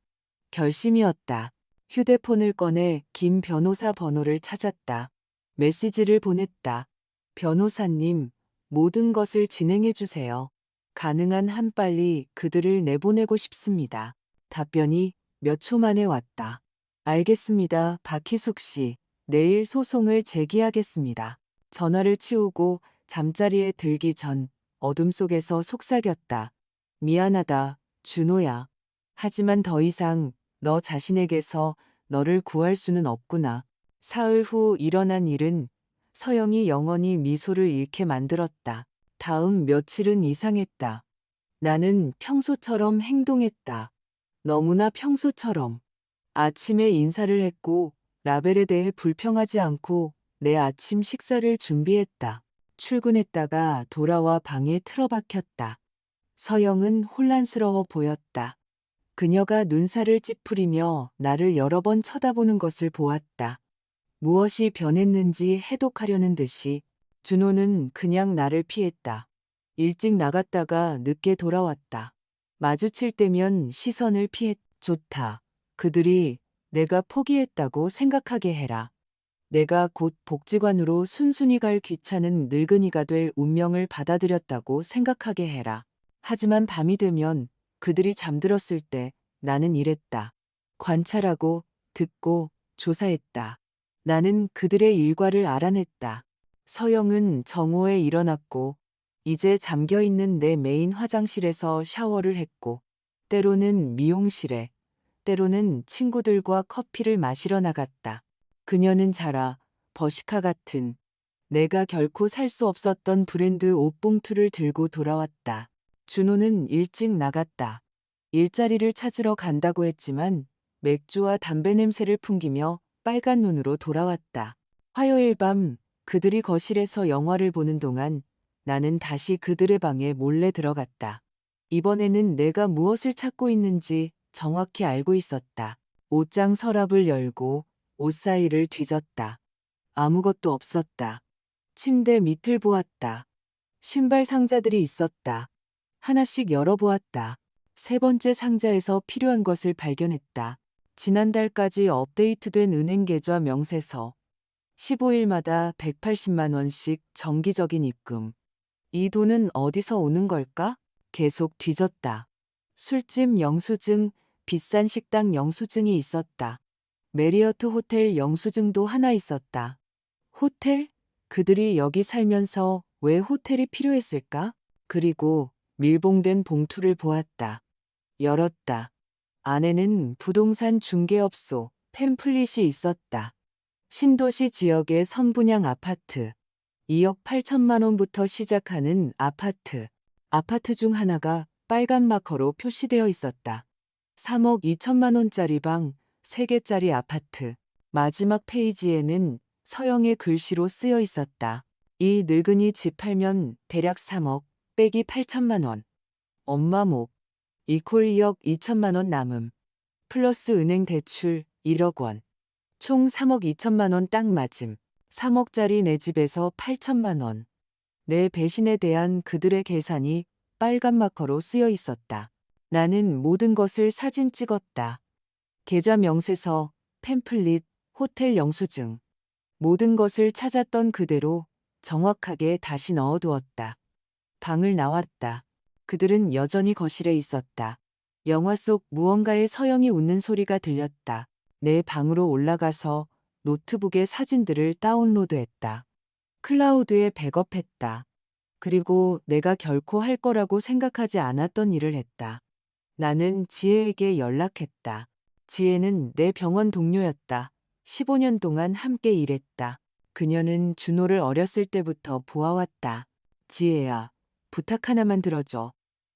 결심이었다. 휴대폰을 꺼내 김 변호사 번호를 찾았다. 메시지를 보냈다. 변호사님, 모든 것을 진행해 주세요. 가능한 한 빨리 그들을 내보내고 싶습니다. 답변이 몇 초 만에 왔다. 알겠습니다, 박희숙 씨. 내일 소송을 제기하겠습니다. 전화를 치우고 잠자리에 들기 전 어둠 속에서 속삭였다. 미안하다, 준호야. 하지만 더 이상 너 자신에게서 너를 구할 수는 없구나. 사흘 후 일어난 일은 서영이 영원히 미소를 잃게 만들었다. 다음 며칠은 이상했다. 나는 평소처럼 행동했다. 너무나 평소처럼. 아침에 인사를 했고 라벨에 대해 불평하지 않고 내 아침 식사를 준비했다. 출근했다가 돌아와 방에 틀어박혔다. 서영은 혼란스러워 보였다. 그녀가 눈살을 찌푸리며 나를 여러 번 쳐다보는 것을 보았다. 무엇이 변했는지 해독하려는 듯이 준호는 그냥 나를 피했다. 일찍 나갔다가 늦게 돌아왔다. 마주칠 때면 시선을 피해. 좋다. 그들이 내가 포기했다고 생각하게 해라. 내가 곧 복지관으로 순순히 갈 귀찮은 늙은이가 될 운명을 받아들였다고 생각하게 해라. 하지만 밤이 되면 그들이 잠들었을 때 나는 이랬다. 관찰하고 듣고 조사했다. 나는 그들의 일과를 알아냈다. 서영은 정오에 일어났고 이제 잠겨있는 내 메인 화장실에서 샤워를 했고 때로는 미용실에 때로는 친구들과 커피를 마시러 나갔다. 그녀는 자라, 버시카 같은 내가 결코 살 수 없었던 브랜드 옷봉투를 들고 돌아왔다. 준호는 일찍 나갔다. 일자리를 찾으러 간다고 했지만 맥주와 담배 냄새를 풍기며 빨간 눈으로 돌아왔다. 화요일 밤 그들이 거실에서 영화를 보는 동안 나는 다시 그들의 방에 몰래 들어갔다. 이번에는 내가 무엇을 찾고 있는지 정확히 알고 있었다. 옷장 서랍을 열고 옷 사이를 뒤졌다. 아무것도 없었다. 침대 밑을 보았다. 신발 상자들이 있었다. 하나씩 열어보았다. 세 번째 상자에서 필요한 것을 발견했다. 지난달까지 업데이트된 은행 계좌 명세서. 15일마다 180만 원씩 정기적인 입금. 이 돈은 어디서 오는 걸까? 계속 뒤졌다. 술집 영수증, 비싼 식당 영수증이 있었다. 메리어트 호텔 영수증도 하나 있었다. 호텔? 그들이 여기 살면서 왜 호텔이 필요했을까? 그리고 밀봉된 봉투를 보았다. 열었다. 안에는 부동산 중개업소 팸플릿이 있었다. 신도시 지역의 선분양 아파트. 2억 8천만 원부터 시작하는 아파트. 아파트 중 하나가 빨간 마커로 표시되어 있었다. 3억 2천만 원짜리 방, 3개짜리 아파트. 마지막 페이지에는 서영의 글씨로 쓰여 있었다. 이 늙은이 집 팔면 대략 3억 빼기 8천만 원. 엄마 목. 이콜 2억 2천만 원 남음. 플러스 은행 대출 1억 원. 총 3억 2천만 원 딱 맞음. 3억짜리 내 집에서 8천만 원. 내 배신에 대한 그들의 계산이 빨간 마커로 쓰여 있었다. 나는 모든 것을 사진 찍었다. 계좌 명세서, 팸플릿, 호텔 영수증. 모든 것을 찾았던 그대로 정확하게 다시 넣어두었다. 방을 나왔다. 그들은 여전히 거실에 있었다. 영화 속 무언가의 서영이 웃는 소리가 들렸다. 내 방으로 올라가서 노트북에 사진들을 다운로드했다. 클라우드에 백업했다. 그리고 내가 결코 할 거라고 생각하지 않았던 일을 했다. 나는 지혜에게 연락했다. 지혜는 내 병원 동료였다. 15년 동안 함께 일했다. 그녀는 준호를 어렸을 때부터 보아왔다. 지혜야, 부탁 하나만 들어줘.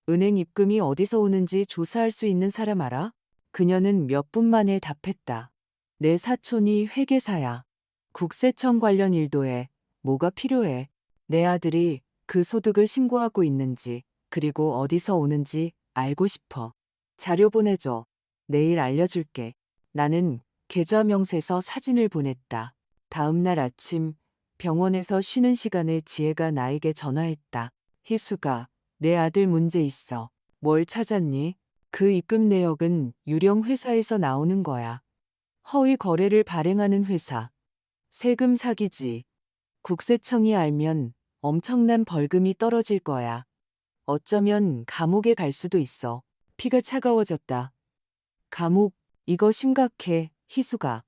은행 입금이 어디서 오는지 조사할 수 있는 사람 알아? 그녀는 몇 분 만에 답했다. 내 사촌이 회계사야. 국세청 관련 일도 해. 뭐가 필요해? 내 아들이 그 소득을 신고하고 있는지, 그리고 어디서 오는지 알고 싶어. 자료 보내줘. 내일 알려줄게. 나는 계좌 명세서 사진을 보냈다. 다음 날 아침 병원에서 쉬는 시간에 지혜가 나에게 전화했다. 희수가, 내 아들 문제 있어. 뭘 찾았니? 그 입금 내역은 유령 회사에서 나오는 거야. 허위 거래를 발행하는 회사. 세금 사기지. 국세청이 알면 엄청난 벌금이 떨어질 거야. 어쩌면 감옥에 갈 수도 있어. 피가 차가워졌다. 감옥, 이거 심각해, 희수가.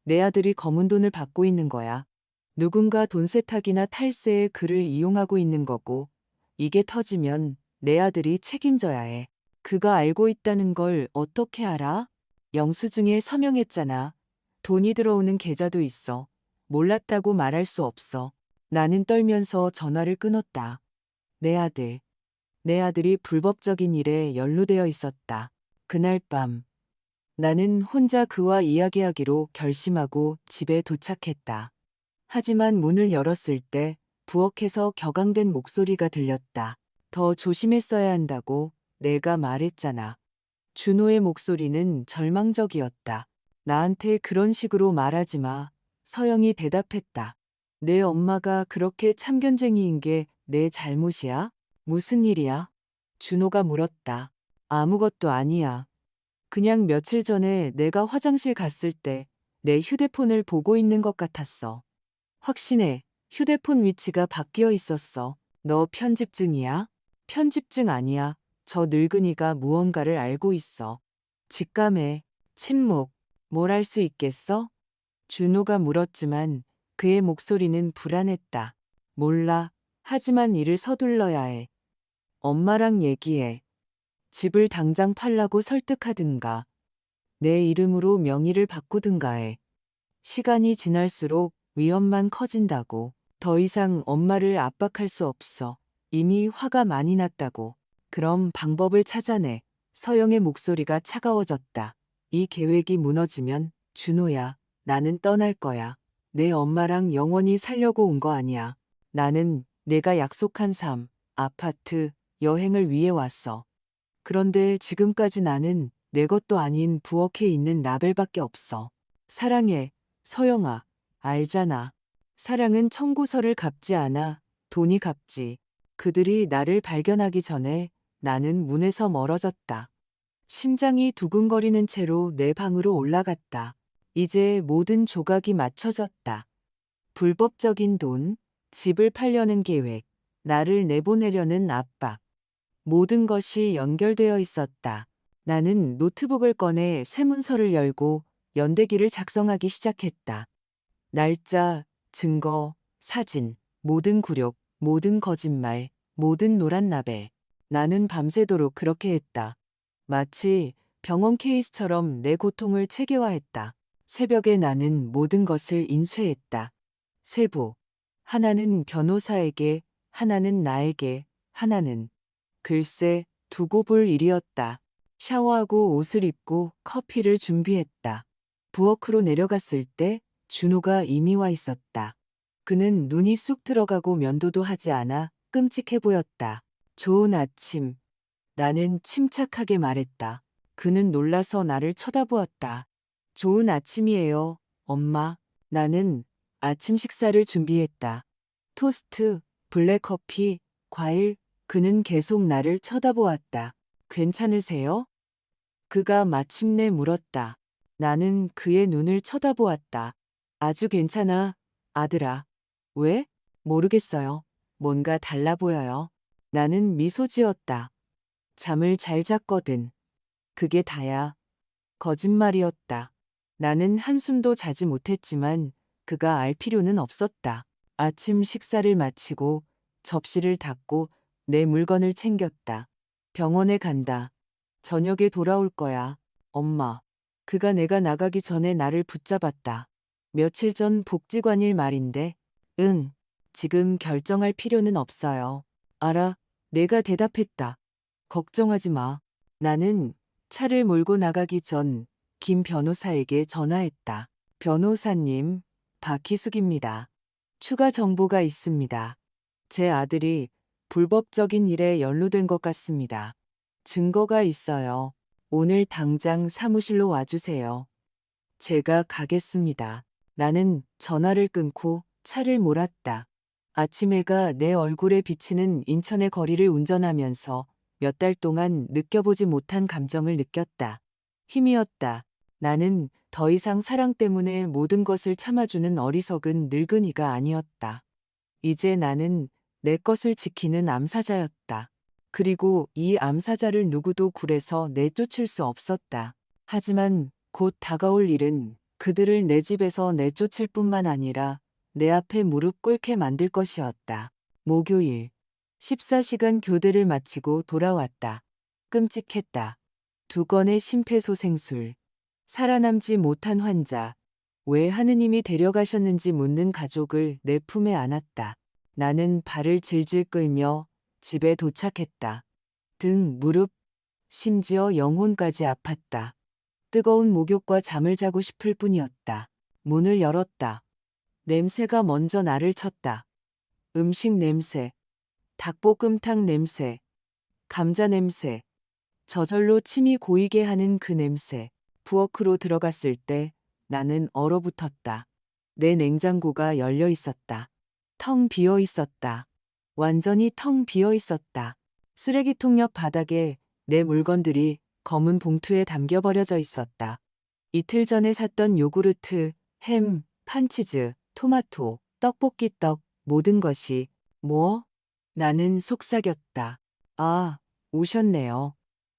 내 아들이 검은 돈을 받고 있는 거야. 누군가 돈 세탁이나 탈세에 그를 이용하고 있는 거고, 이게 터지면 내 아들이 책임져야 해. 그가 알고 있다는 걸 어떻게 알아? 영수증에 서명했잖아. 돈이 들어오는 계좌도 있어. 몰랐다고 말할 수 없어. 나는 떨면서 전화를 끊었다. 내 아들. 내 아들이 불법적인 일에 연루되어 있었다. 그날 밤 나는 혼자 그와 이야기하기로 결심하고 집에 도착했다. 하지만 문을 열었을 때 부엌에서 격앙된 목소리가 들렸다. 더 조심했어야 한다고 내가 말했잖아. 준호의 목소리는 절망적이었다. 나한테 그런 식으로 말하지 마. 서영이 대답했다. 내 엄마가 그렇게 참견쟁이인 게 내 잘못이야? 무슨 일이야? 준호가 물었다. 아무것도 아니야. 그냥 며칠 전에 내가 화장실 갔을 때 내 휴대폰을 보고 있는 것 같았어. 확신해. 휴대폰 위치가 바뀌어 있었어. 너 편집증이야? 편집증 아니야. 저 늙은이가 무언가를 알고 있어. 직감해. 침묵. 뭘 알 수 있겠어? 준호가 물었지만 그의 목소리는 불안했다. 몰라. 하지만 일을 서둘러야 해. 엄마랑 얘기해. 집을 당장 팔라고 설득하든가. 내 이름으로 명의를 바꾸든가 해. 시간이 지날수록 위험만 커진다고. 더 이상 엄마를 압박할 수 없어. 이미 화가 많이 났다고. 그럼 방법을 찾아내. 서영의 목소리가 차가워졌다. 이 계획이 무너지면 준호야, 나는 떠날 거야. 내 엄마랑 영원히 살려고 온 거 아니야. 나는 내가 약속한 삶, 아파트, 여행을 위해 왔어. 그런데 지금까지 나는 내 것도 아닌 부엌에 있는 라벨밖에 없어. 사랑해, 서영아. 알잖아. 사랑은 청구서를 갚지 않아. 돈이 갚지. 그들이 나를 발견하기 전에 나는 문에서 멀어졌다. 심장이 두근거리는 채로 내 방으로 올라갔다. 이제 모든 조각이 맞춰졌다. 불법적인 돈, 집을 팔려는 계획, 나를 내보내려는 압박. 모든 것이 연결되어 있었다. 나는 노트북을 꺼내 세문서를 열고 연대기를 작성하기 시작했다. 날짜, 증거, 사진, 모든 굴욕, 모든 거짓말, 모든 노란 라벨. 나는 밤새도록 그렇게 했다. 마치 병원 케이스처럼 내 고통을 체계화했다. 새벽에 나는 모든 것을 인쇄했다. 세부. 하나는 변호사에게, 하나는 나에게, 하나는 글쎄 두고 볼 일이었다. 샤워하고 옷을 입고 커피를 준비했다. 부엌으로 내려갔을 때 준호가 이미 와 있었다. 그는 눈이 쑥 들어가고 면도도 하지 않아 끔찍해 보였다. 좋은 아침. 나는 침착하게 말했다. 그는 놀라서 나를 쳐다보았다. 좋은 아침이에요, 엄마. 나는 아침 식사를 준비했다. 토스트, 블랙커피, 과일. 그는 계속 나를 쳐다보았다. 괜찮으세요? 그가 마침내 물었다. 나는 그의 눈을 쳐다보았다. 아주 괜찮아, 아들아. 왜? 모르겠어요. 뭔가 달라 보여요. 나는 미소 지었다. 잠을 잘 잤거든. 그게 다야. 거짓말이었다. 나는 한숨도 자지 못했지만 그가 알 필요는 없었다. 아침 식사를 마치고 접시를 닫고 내 물건을 챙겼다. 병원에 간다. 저녁에 돌아올 거야. 엄마. 그가 내가 나가기 전에 나를 붙잡았다. 며칠 전 복지관일 말인데. 응. 지금 결정할 필요는 없어요. 알아. 내가 대답했다. 걱정하지 마. 나는 차를 몰고 나가기 전 김 변호사에게 전화했다. 변호사님, 박희숙입니다. 추가 정보가 있습니다. 제 아들이 불법적인 일에 연루된 것 같습니다. 증거가 있어요. 오늘 당장 사무실로 와주세요. 제가 가겠습니다. 나는 전화를 끊고 차를 몰았다. 아침 해가 내 얼굴에 비치는 인천의 거리를 운전하면서 몇 달 동안 느껴보지 못한 감정을 느꼈다. 힘이었다. 나는 더 이상 사랑 때문에 모든 것을 참아주는 어리석은 늙은이가 아니었다. 이제 나는 내 것을 지키는 암사자였다. 그리고 이 암사자를 누구도 굴에서 내쫓을 수 없었다. 하지만 곧 다가올 일은 그들을 내 집에서 내쫓을 뿐만 아니라 내 앞에 무릎 꿇게 만들 것이었다. 목요일 14시간 교대를 마치고 돌아왔다. 끔찍했다. 2건의 심폐소생술. 살아남지 못한 환자. 왜 하느님이 데려가셨는지 묻는 가족을 내 품에 안았다. 나는 발을 질질 끌며 집에 도착했다. 등, 무릎, 심지어 영혼까지 아팠다. 뜨거운 목욕과 잠을 자고 싶을 뿐이었다. 문을 열었다. 냄새가 먼저 나를 쳤다. 음식 냄새, 닭볶음탕 냄새, 감자 냄새, 저절로 침이 고이게 하는 그 냄새. 부엌으로 들어갔을 때 나는 얼어붙었다. 내 냉장고가 열려 있었다. 텅 비어 있었다. 완전히 텅 비어 있었다. 쓰레기통 옆 바닥에 내 물건들이 검은 봉투에 담겨 버려져 있었다. 이틀 전에 샀던 요구르트, 햄, 판치즈, 토마토, 떡볶이 떡, 모든 것이. 뭐? 나는 속삭였다. 아, 오셨네요.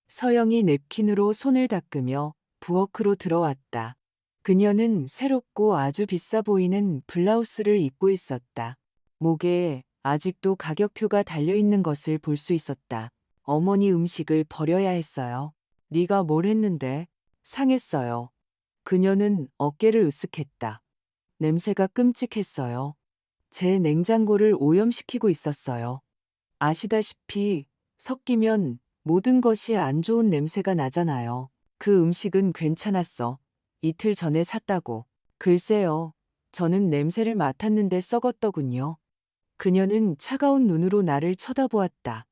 서영이 냅킨으로 손을 닦으며 부엌으로 들어왔다. 그녀는 새롭고 아주 비싸 보이는 블라우스를 입고 있었다. 목에 아직도 가격표가 달려있는 것을 볼 수 있었다. 어머니 음식을 버려야 했어요. 네가 뭘 했는데? 상했어요. 그녀는 어깨를 으쓱했다. 냄새가 끔찍했어요. 제 냉장고를 오염시키고 있었어요. 아시다시피 섞이면 모든 것이 안 좋은 냄새가 나잖아요. 그 음식은 괜찮았어. 이틀 전에 샀다고. 글쎄요. 저는 냄새를 맡았는데 썩었더군요. 그녀는 차가운 눈으로 나를 쳐다보았다.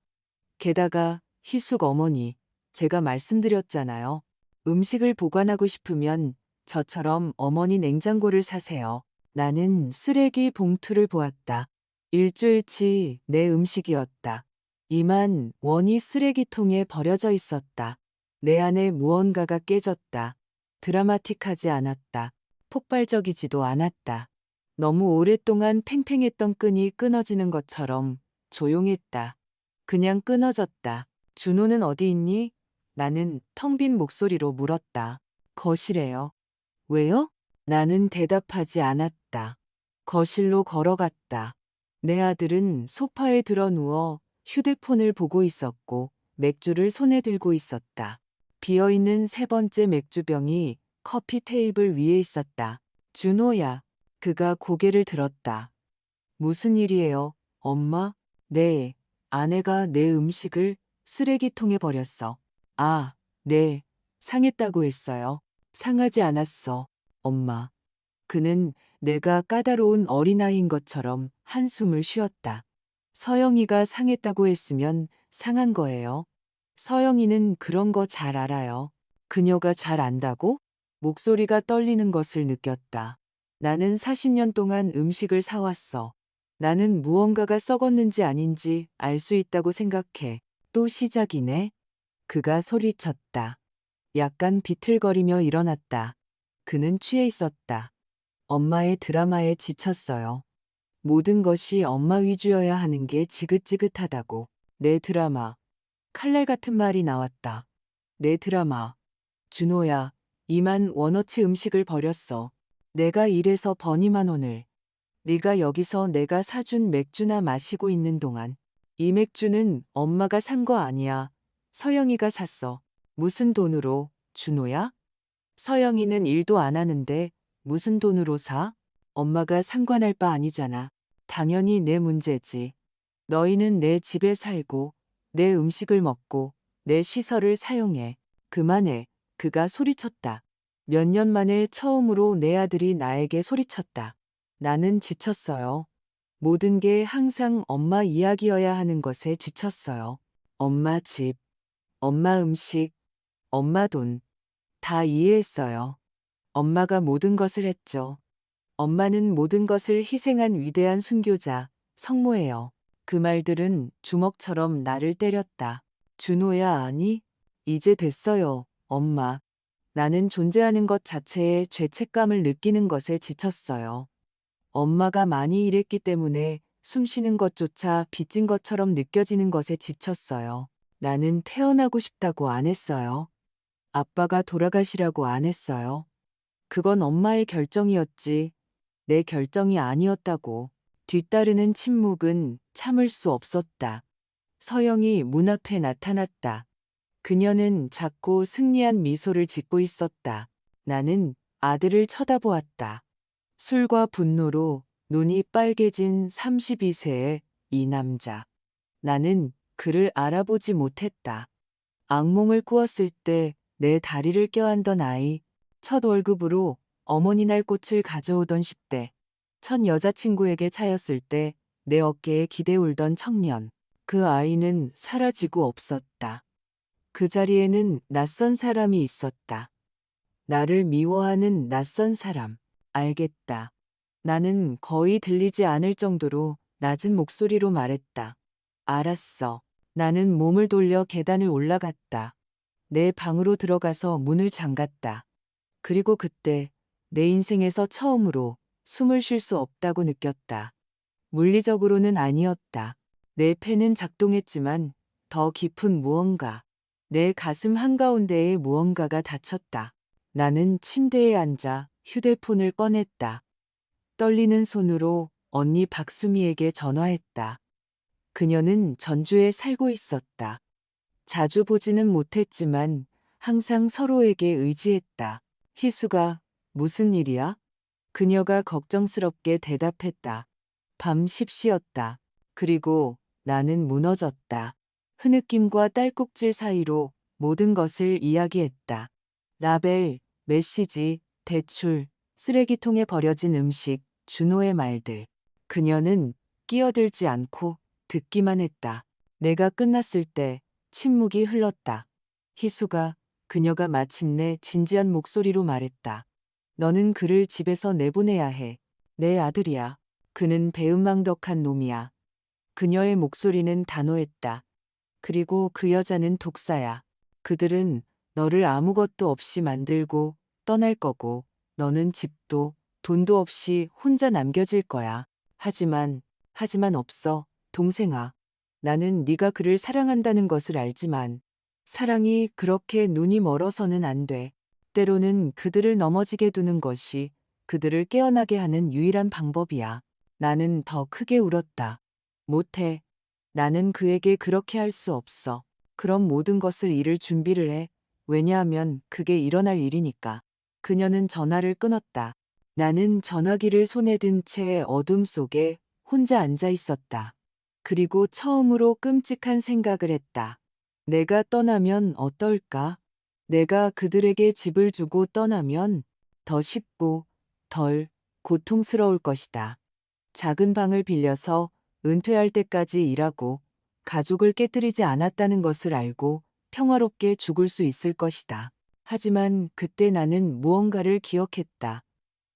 게다가 희숙 어머니, 제가 말씀드렸잖아요. 음식을 보관하고 싶으면 저처럼 어머니 냉장고를 사세요. 나는 쓰레기 봉투를 보았다. 일주일치 내 음식이었다. 이만 원이 쓰레기통에 버려져 있었다. 내 안에 무언가가 깨졌다. 드라마틱하지 않았다. 폭발적이지도 않았다. 너무 오랫동안 팽팽했던 끈이 끊어지는 것처럼 조용했다. 그냥 끊어졌다. 준호는 어디 있니? 나는 텅 빈 목소리로 물었다. 거실에요. 왜요? 나는 대답하지 않았다. 거실로 걸어갔다. 내 아들은 소파에 들어 누워 휴대폰을 보고 있었고 맥주를 손에 들고 있었다. 비어있는 세 번째 맥주병이 커피 테이블 위에 있었다. 준호야. 그가 고개를 들었다. 무슨 일이에요, 엄마? 네. 아내가 내 음식을 쓰레기통에 버렸어. 아, 네. 상했다고 했어요. 상하지 않았어, 엄마. 그는 내가 까다로운 어린아이인 것처럼 한숨을 쉬었다. 서영이가 상했다고 했으면 상한 거예요. 서영이는 그런 거 잘 알아요. 그녀가 잘 안다고? 목소리가 떨리는 것을 느꼈다. 나는 40년 동안 음식을 사왔어. 나는 무언가가 썩었는지 아닌지 알 수 있다고 생각해. 또 시작이네. 그가 소리쳤다. 약간 비틀거리며 일어났다. 그는 취해 있었다. 엄마의 드라마에 지쳤어요. 모든 것이 엄마 위주여야 하는 게 지긋지긋하다고. 내 드라마. 칼날 같은 말이 나왔다. 내 드라마. 준호야, 2만 원어치 음식을 버렸어. 내가 일해서 번 2만 원을. 네가 여기서 내가 사준 맥주나 마시고 있는 동안. 이 맥주는 엄마가 산 거 아니야. 서영이가 샀어. 무슨 돈으로, 준호야? 서영이는 일도 안 하는데 무슨 돈으로 사? 엄마가 상관할 바 아니잖아. 당연히 내 문제지. 너희는 내 집에 살고 내 음식을 먹고 내 시설을 사용해. 그만해. 그가 소리쳤다. 몇 년 만에 처음으로 내 아들이 나에게 소리쳤다. 나는 지쳤어요. 모든 게 항상 엄마 이야기여야 하는 것에 지쳤어요. 엄마 집, 엄마 음식, 엄마 돈. 다 이해했어요. 엄마가 모든 것을 했죠. 엄마는 모든 것을 희생한 위대한 순교자, 성모예요. 그 말들은 주먹처럼 나를 때렸다. 준호야, 아니, 이제 됐어요, 엄마. 나는 존재하는 것 자체에 죄책감을 느끼는 것에 지쳤어요. 엄마가 많이 일했기 때문에 숨 쉬는 것조차 빚진 것처럼 느껴지는 것에 지쳤어요. 나는 태어나고 싶다고 안 했어요. 아빠가 돌아가시라고 안 했어요. 그건 엄마의 결정이었지. 내 결정이 아니었다고. 뒤따르는 침묵은 참을 수 없었다. 서영이 문 앞에 나타났다. 그녀는 작고 승리한 미소를 짓고 있었다. 나는 아들을 쳐다보았다. 술과 분노로 눈이 빨개진 32세의 이 남자. 나는 그를 알아보지 못했다. 악몽을 꾸었을 때 내 다리를 껴안던 아이, 첫 월급으로 어머니날 꽃을 가져오던 10대, 첫 여자친구에게 차였을 때 내 어깨에 기대 울던 청년. 그 아이는 사라지고 없었다. 그 자리에는 낯선 사람이 있었다. 나를 미워하는 낯선 사람. 알겠다. 나는 거의 들리지 않을 정도로 낮은 목소리로 말했다. 알았어. 나는 몸을 돌려 계단을 올라갔다. 내 방으로 들어가서 문을 잠갔다. 그리고 그때 내 인생에서 처음으로 숨을 쉴 수 없다고 느꼈다. 물리적으로는 아니었다. 내 폐는 작동했지만 더 깊은 무언가, 내 가슴 한가운데에 무언가가 닫혔다. 나는 침대에 앉아 휴대폰을 꺼냈다. 떨리는 손으로 언니 박수미에게 전화했다. 그녀는 전주에 살고 있었다. 자주 보지는 못했지만 항상 서로에게 의지했다. 희수가 무슨 일이야? 그녀가 걱정스럽게 대답했다. 밤 10시였다. 그리고 나는 무너졌다. 흐느낌과 딸꾹질 사이로 모든 것을 이야기했다. 라벨, 메시지, 대출, 쓰레기통에 버려진 음식, 준호의 말들. 그녀는 끼어들지 않고 듣기만 했다. 내가 끝났을 때 침묵이 흘렀다. 희수가 그녀가 마침내 진지한 목소리로 말했다. 너는 그를 집에서 내보내야 해. 내 아들이야. 그는 배은망덕한 놈이야. 그녀의 목소리는 단호했다. 그리고 그 여자는 독사야. 그들은 너를 아무것도 없이 만들고 떠날 거고 너는 집도 돈도 없이 혼자 남겨질 거야. 하지만 없어, 동생아. 나는 네가 그를 사랑한다는 것을 알지만 사랑이 그렇게 눈이 멀어서는 안 돼. 때로는 그들을 넘어지게 두는 것이 그들을 깨어나게 하는 유일한 방법이야. 나는 더 크게 울었다. 못해. 나는 그에게 그렇게 할 수 없어. 그럼 모든 것을 잃을 준비를 해. 왜냐하면 그게 일어날 일이니까. 그녀는 전화를 끊었다. 나는 전화기를 손에 든 채 어둠 속에 혼자 앉아 있었다. 그리고 처음으로 끔찍한 생각을 했다. 내가 떠나면 어떨까? 내가 그들에게 집을 주고 떠나면 더 쉽고 덜 고통스러울 것이다. 작은 방을 빌려서 은퇴할 때까지 일하고 가족을 깨뜨리지 않았다는 것을 알고 평화롭게 죽을 수 있을 것이다. 하지만 그때 나는 무언가를 기억했다.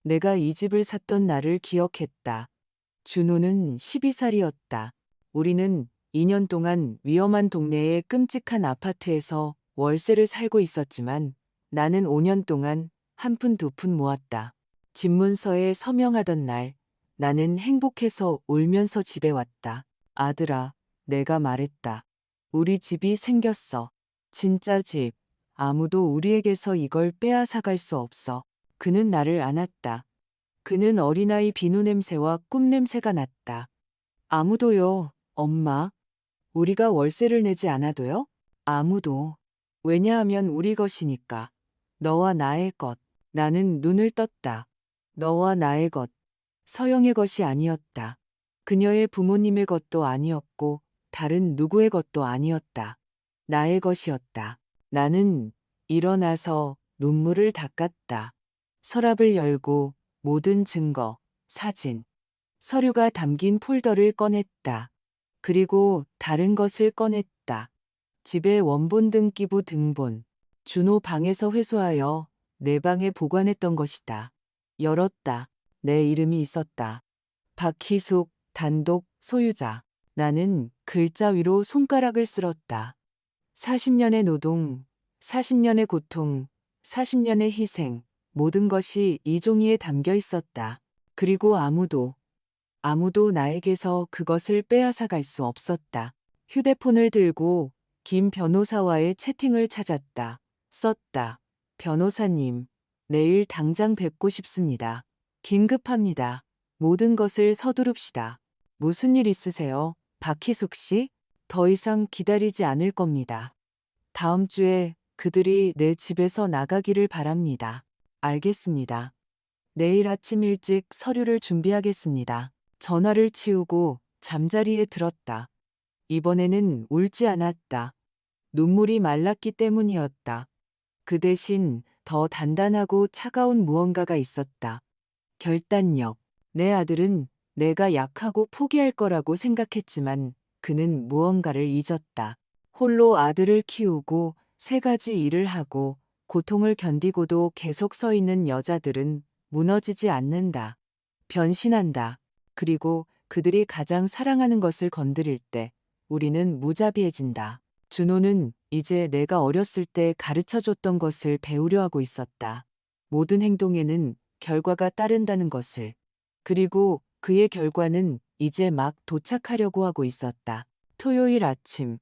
내가 이 집을 샀던 날을 기억했다. 준호는 12살이었다. 우리는 2년 동안 위험한 동네의 끔찍한 아파트에서 월세를 살고 있었지만 나는 5년 동안 한 푼 두 푼 모았다. 집문서에 서명하던 날 나는 행복해서 울면서 집에 왔다. 아들아, 내가 말했다. 우리 집이 생겼어. 진짜 집. 아무도 우리에게서 이걸 빼앗아갈 수 없어. 그는 나를 안았다. 그는 어린아이 비누 냄새와 꿈 냄새가 났다. 아무도요, 엄마. 우리가 월세를 내지 않아도요? 아무도. 왜냐하면 우리 것이니까. 너와 나의 것. 나는 눈을 떴다. 너와 나의 것. 서영의 것이 아니었다. 그녀의 부모님의 것도 아니었고 다른 누구의 것도 아니었다. 나의 것이었다. 나는 일어나서 눈물을 닦았다. 서랍을 열고 모든 증거, 사진, 서류가 담긴 폴더를 꺼냈다. 그리고 다른 것을 꺼냈다. 집의 원본 등기부 등본, 준호 방에서 회수하여 내 방에 보관했던 것이다. 열었다. 내 이름이 있었다. 박희숙, 단독, 소유자. 나는 글자 위로 손가락을 쓸었다. 40년의 노동, 40년의 고통, 40년의 희생, 모든 것이 이 종이에 담겨 있었다. 그리고 아무도 나에게서 그것을 빼앗아 갈 수 없었다. 휴대폰을 들고 김 변호사와의 채팅을 찾았다. 썼다. 변호사님, 내일 당장 뵙고 싶습니다. 긴급합니다. 모든 것을 서두릅시다. 무슨 일 있으세요? 박희숙 씨? 더 이상 기다리지 않을 겁니다. 다음 주에 그들이 내 집에서 나가기를 바랍니다. 알겠습니다. 내일 아침 일찍 서류를 준비하겠습니다. 전화를 치우고 잠자리에 들었다. 이번에는 울지 않았다. 눈물이 말랐기 때문이었다. 그 대신 더 단단하고 차가운 무언가가 있었다. 결단력. 내 아들은 내가 약하고 포기할 거라고 생각했지만 그는 무언가를 잊었다. 홀로 아들을 키우고 3가지 일을 하고 고통을 견디고도 계속 서 있는 여자들은 무너지지 않는다. 변신한다. 그리고 그들이 가장 사랑하는 것을 건드릴 때 우리는 무자비해진다. 준호는 이제 내가 어렸을 때 가르쳐줬던 것을 배우려 하고 있었다. 모든 행동에는 결과가 따른다는 것을. 그리고 그의 결과는 이제 막 도착하려고 하고 있었다. 토요일 아침.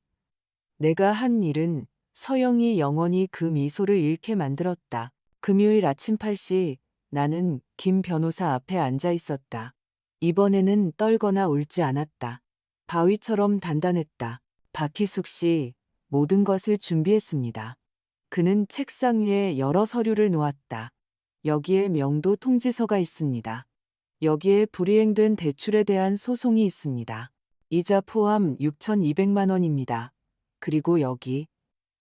내가 한 일은 서영이 영원히 그 미소를 잃게 만들었다. 금요일 아침 8시 나는 김 변호사 앞에 앉아 있었다. 이번에는 떨거나 울지 않았다. 바위처럼 단단했다. 박희숙 씨, 모든 것을 준비했습니다. 그는 책상 위에 여러 서류를 놓았다. 여기에 명도 통지서가 있습니다. 여기에 불이행된 대출에 대한 소송이 있습니다. 이자 포함 6,200만 원입니다. 그리고 여기.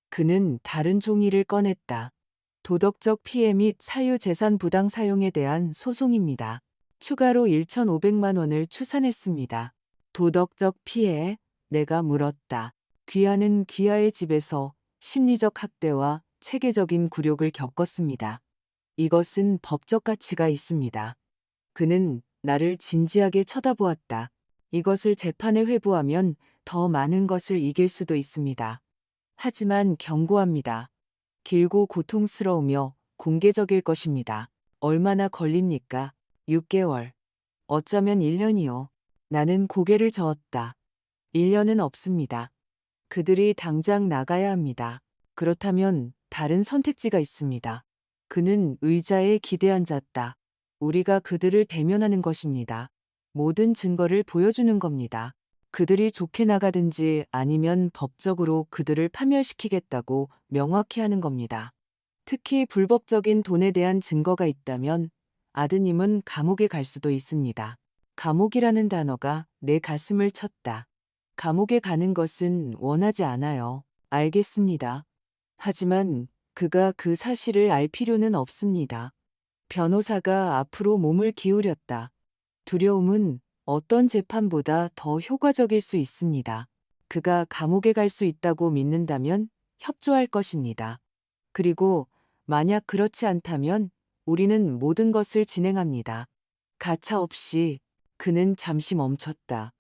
그는 다른 종이를 꺼냈다. 도덕적 피해 및 사유재산 부당 사용에 대한 소송입니다. 추가로 1,500만 원을 추산했습니다. 도덕적 피해? 내가 물었다. 귀하는 귀하의 집에서 심리적 학대와 체계적인 굴욕을 겪었습니다. 이것은 법적 가치가 있습니다. 그는 나를 진지하게 쳐다보았다. 이것을 재판에 회부하면 더 많은 것을 이길 수도 있습니다. 하지만 경고합니다. 길고 고통스러우며 공개적일 것입니다. 얼마나 걸립니까? 6개월. 어쩌면 1년이요. 나는 고개를 저었다. 1년은 없습니다. 그들이 당장 나가야 합니다. 그렇다면 다른 선택지가 있습니다. 그는 의자에 기대앉았다. 우리가 그들을 대면하는 것입니다. 모든 증거를 보여주는 겁니다. 그들이 좋게 나가든지 아니면 법적으로 그들을 파멸시키겠다고 명확히 하는 겁니다. 특히 불법적인 돈에 대한 증거가 있다면 아드님은 감옥에 갈 수도 있습니다. 감옥이라는 단어가 내 가슴을 쳤다. 감옥에 가는 것은 원하지 않아요. 알겠습니다. 하지만 그가 그 사실을 알 필요는 없습니다. 변호사가 앞으로 몸을 기울였다. 두려움은 어떤 재판보다 더 효과적일 수 있습니다. 그가 감옥에 갈 수 있다고 믿는다면 협조할 것입니다. 그리고 만약 그렇지 않다면 우리는 모든 것을 진행합니다. 가차없이. 그는 잠시 멈췄다.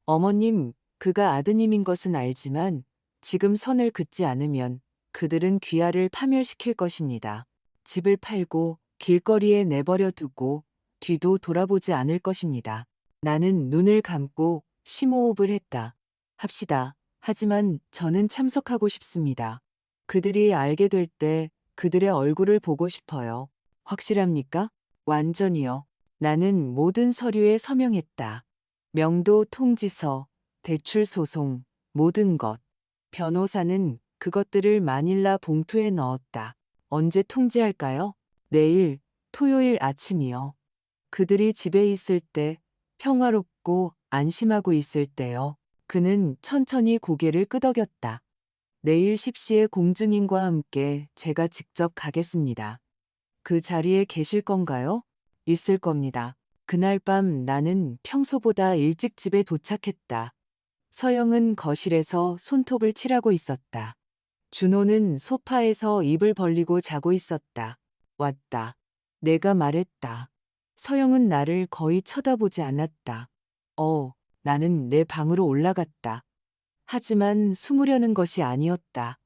어머님, 그가 아드님인 것은 알지만 지금 선을 긋지 않으면 그들은 귀하를 파멸시킬 것입니다. 집을 팔고 길거리에 내버려 두고 뒤도 돌아보지 않을 것입니다. 나는 눈을 감고 심호흡을 했다. 합시다. 하지만 저는 참석하고 싶습니다. 그들이 알게 될 때 그들의 얼굴을 보고 싶어요. 확실합니까? 완전히요. 나는 모든 서류에 서명했다. 명도 통지서, 대출 소송, 모든 것. 변호사는 그것들을 마닐라 봉투에 넣었다. 언제 통지할까요? 내일, 토요일 아침이요. 그들이 집에 있을 때, 평화롭고 안심하고 있을 때요. 그는 천천히 고개를 끄덕였다. 내일 10시에 공증인과 함께 제가 직접 가겠습니다. 그 자리에 계실 건가요? 있을 겁니다. 그날 밤 나는 평소보다 일찍 집에 도착했다. 서영은 거실에서 손톱을 칠하고 있었다. 준호는 소파에서 입을 벌리고 자고 있었다. 왔다. 내가 말했다. 서영은 나를 거의 쳐다보지 않았다. 나는 내 방으로 올라갔다. 하지만 숨으려는 것이 아니었다.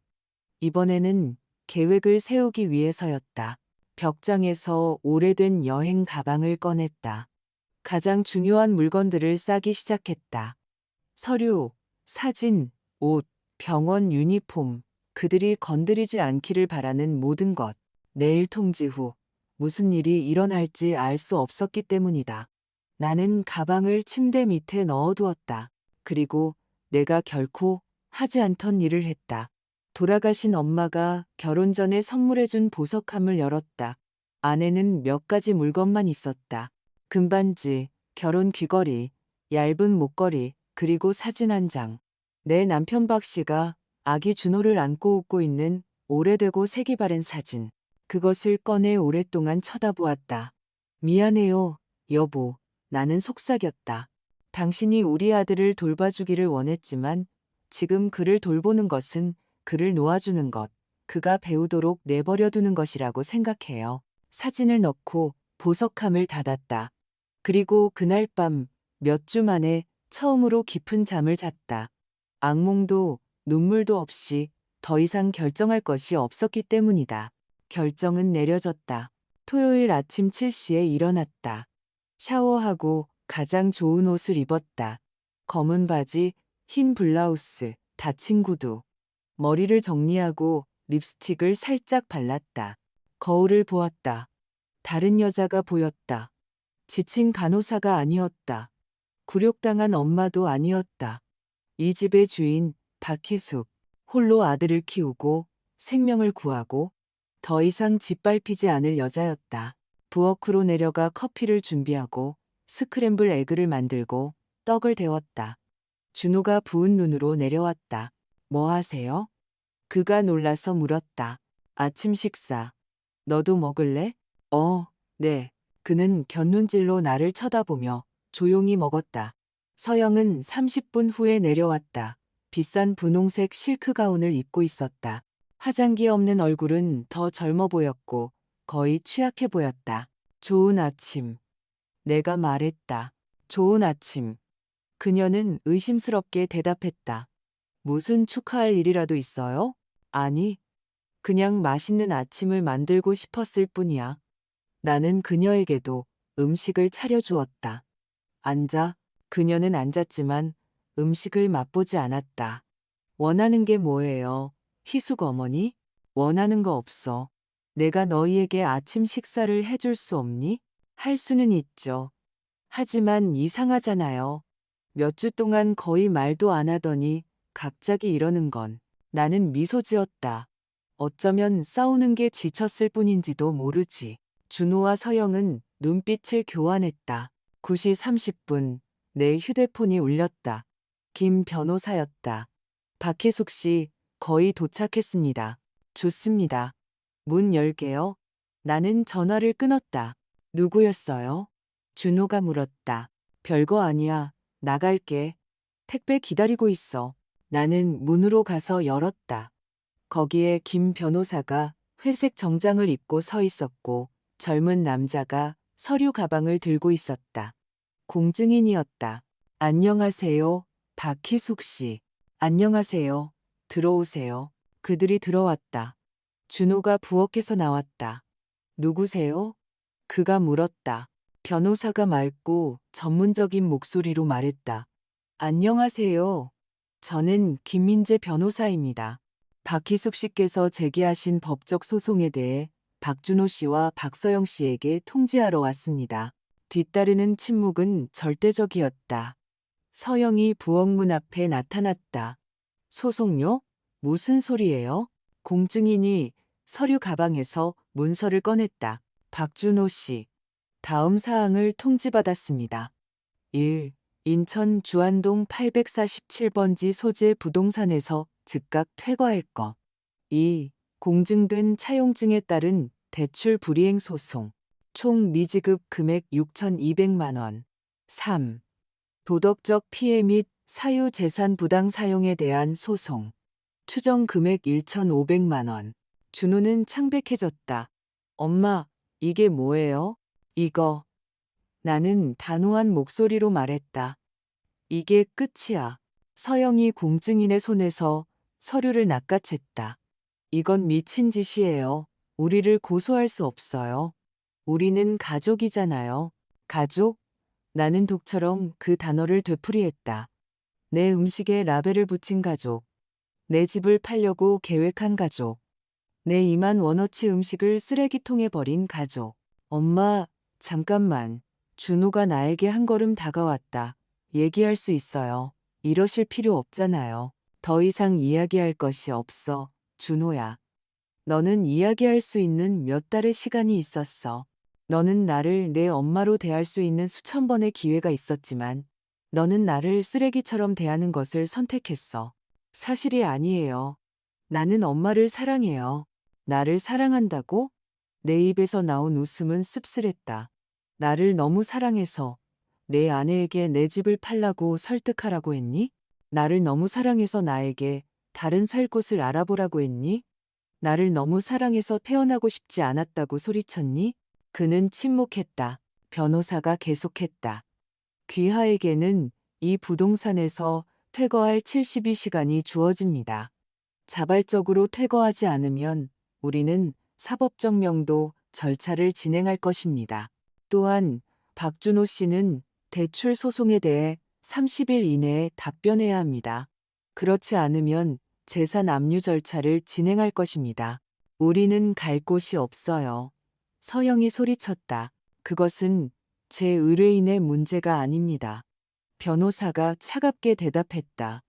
이번에는 계획을 세우기 위해서였다. 벽장에서 오래된 여행 가방을 꺼냈다. 가장 중요한 물건들을 싸기 시작했다. 서류, 사진, 옷, 병원 유니폼, 그들이 건드리지 않기를 바라는 모든 것. 내일 통지 후 무슨 일이 일어날지 알 수 없었기 때문이다. 나는 가방을 침대 밑에 넣어두었다. 그리고 내가 결코 하지 않던 일을 했다. 돌아가신 엄마가 결혼 전에 선물해준 보석함을 열었다. 안에는 몇 가지 물건만 있었다. 금반지, 결혼 귀걸이, 얇은 목걸이, 그리고 사진 한 장. 내 남편 박 씨가 아기 준호를 안고 웃고 있는 오래되고 색이 바랜 사진. 그것을 꺼내 오랫동안 쳐다보았다. 미안해요, 여보. 나는 속삭였다. 당신이 우리 아들을 돌봐주기를 원했지만 지금 그를 돌보는 것은 그를 놓아주는 것, 그가 배우도록 내버려두는 것이라고 생각해요. 사진을 넣고 보석함을 닫았다. 그리고 그날 밤 몇 주 만에 처음으로 깊은 잠을 잤다. 악몽도 눈물도 없이 더 이상 결정할 것이 없었기 때문이다. 결정은 내려졌다. 토요일 아침 7시에 일어났다. 샤워하고 가장 좋은 옷을 입었다. 검은 바지, 흰 블라우스, 닫힌 구두. 머리를 정리하고 립스틱을 살짝 발랐다. 거울을 보았다. 다른 여자가 보였다. 지친 간호사가 아니었다. 굴욕당한 엄마도 아니었다. 이 집의 주인 박희숙, 홀로 아들을 키우고 생명을 구하고 더 이상 짓밟히지 않을 여자였다. 부엌으로 내려가 커피를 준비하고 스크램블 에그를 만들고 떡을 데웠다. 준호가 부은 눈으로 내려왔다. 뭐 하세요? 그가 놀라서 물었다. 아침 식사. 너도 먹을래? 네. 그는 곁눈질로 나를 쳐다보며 조용히 먹었다. 서영은 30분 후에 내려왔다. 비싼 분홍색 실크 가운을 입고 있었다. 화장기 없는 얼굴은 더 젊어 보였고 거의 취약해 보였다. 좋은 아침. 내가 말했다. 좋은 아침. 그녀는 의심스럽게 대답했다. 무슨 축하할 일이라도 있어요? 아니, 그냥 맛있는 아침을 만들고 싶었을 뿐이야. 나는 그녀에게도 음식을 차려주었다. 앉아. 그녀는 앉았지만 음식을 맛보지 않았다. 원하는 게 뭐예요? 희숙 어머니? 원하는 거 없어. 내가 너희에게 아침 식사를 해줄 수 없니? 할 수는 있죠. 하지만 이상하잖아요. 몇 주 동안 거의 말도 안 하더니 갑자기 이러는 건. 나는 미소 지었다. 어쩌면 싸우는 게 지쳤을 뿐인지도 모르지. 준호와 서영은 눈빛을 교환했다. 9시 30분 내 휴대폰이 울렸다. 김 변호사였다. 박희숙 씨, 거의 도착했습니다. 좋습니다. 문 열게요. 나는 전화를 끊었다. 누구였어요? 준호가 물었다. 별거 아니야. 나갈게. 택배 기다리고 있어. 나는 문으로 가서 열었다. 거기에 김 변호사가 회색 정장을 입고 서 있었고 젊은 남자가 서류 가방을 들고 있었다. 공증인이었다. 안녕하세요, 박희숙 씨. 안녕하세요. 들어오세요. 그들이 들어왔다. 준호가 부엌에서 나왔다. 누구세요? 그가 물었다. 변호사가 맑고 전문적인 목소리로 말했다. 안녕하세요. 저는 김민재 변호사입니다. 박희숙 씨께서 제기하신 법적 소송에 대해 박준호 씨와 박서영 씨에게 통지하러 왔습니다. 뒤따르는 침묵은 절대적이었다. 서영이 부엌문 앞에 나타났다. 소송요? 무슨 소리예요? 공증인이 서류 가방에서 문서를 꺼냈다. 박준호 씨. 다음 사항을 통지받았습니다. 1. 인천 주안동 847번지 소재 부동산에서 즉각 퇴거할 것. 2. 공증된 차용증에 따른 대출 불이행 소송. 총 미지급 금액 6,200만 원. 3. 도덕적 피해 및 사유재산 부당 사용에 대한 소송. 추정 금액 1,500만 원. 준호는 창백해졌다. 엄마, 이게 뭐예요? 이거. 나는 단호한 목소리로 말했다. 이게 끝이야. 서영이 공증인의 손에서 서류를 낚아챘다. 이건 미친 짓이에요. 우리를 고소할 수 없어요. 우리는 가족이잖아요. 가족? 나는 독처럼 그 단어를 되풀이했다. 내 음식에 라벨을 붙인 가족. 내 집을 팔려고 계획한 가족. 내 2만 원어치 음식을 쓰레기통에 버린 가족. 엄마, 잠깐만. 준호가 나에게 한 걸음 다가왔다. 얘기할 수 있어요. 이러실 필요 없잖아요. 더 이상 이야기할 것이 없어. 준호야. 너는 이야기할 수 있는 몇 달의 시간이 있었어. 너는 나를 내 엄마로 대할 수 있는 수천 번의 기회가 있었지만 너는 나를 쓰레기처럼 대하는 것을 선택했어. 사실이 아니에요. 나는 엄마를 사랑해요. 나를 사랑한다고? 내 입에서 나온 웃음은 씁쓸했다. 나를 너무 사랑해서 내 아내에게 내 집을 팔라고 설득하라고 했니? 나를 너무 사랑해서 나에게 다른 살 곳을 알아보라고 했니? 나를 너무 사랑해서 태어나고 싶지 않았다고 소리쳤니? 그는 침묵했다. 변호사가 계속했다. 귀하에게는 이 부동산에서 퇴거할 72시간이 주어집니다. 자발적으로 퇴거하지 않으면 우리는 사법적 명도 절차를 진행할 것입니다. 또한 박준호 씨는 대출 소송에 대해 30일 이내에 답변해야 합니다. 그렇지 않으면 재산 압류 절차를 진행할 것입니다. 우리는 갈 곳이 없어요. 서영이 소리쳤다. 그것은 제 의뢰인의 문제가 아닙니다. 변호사가 차갑게 대답했다.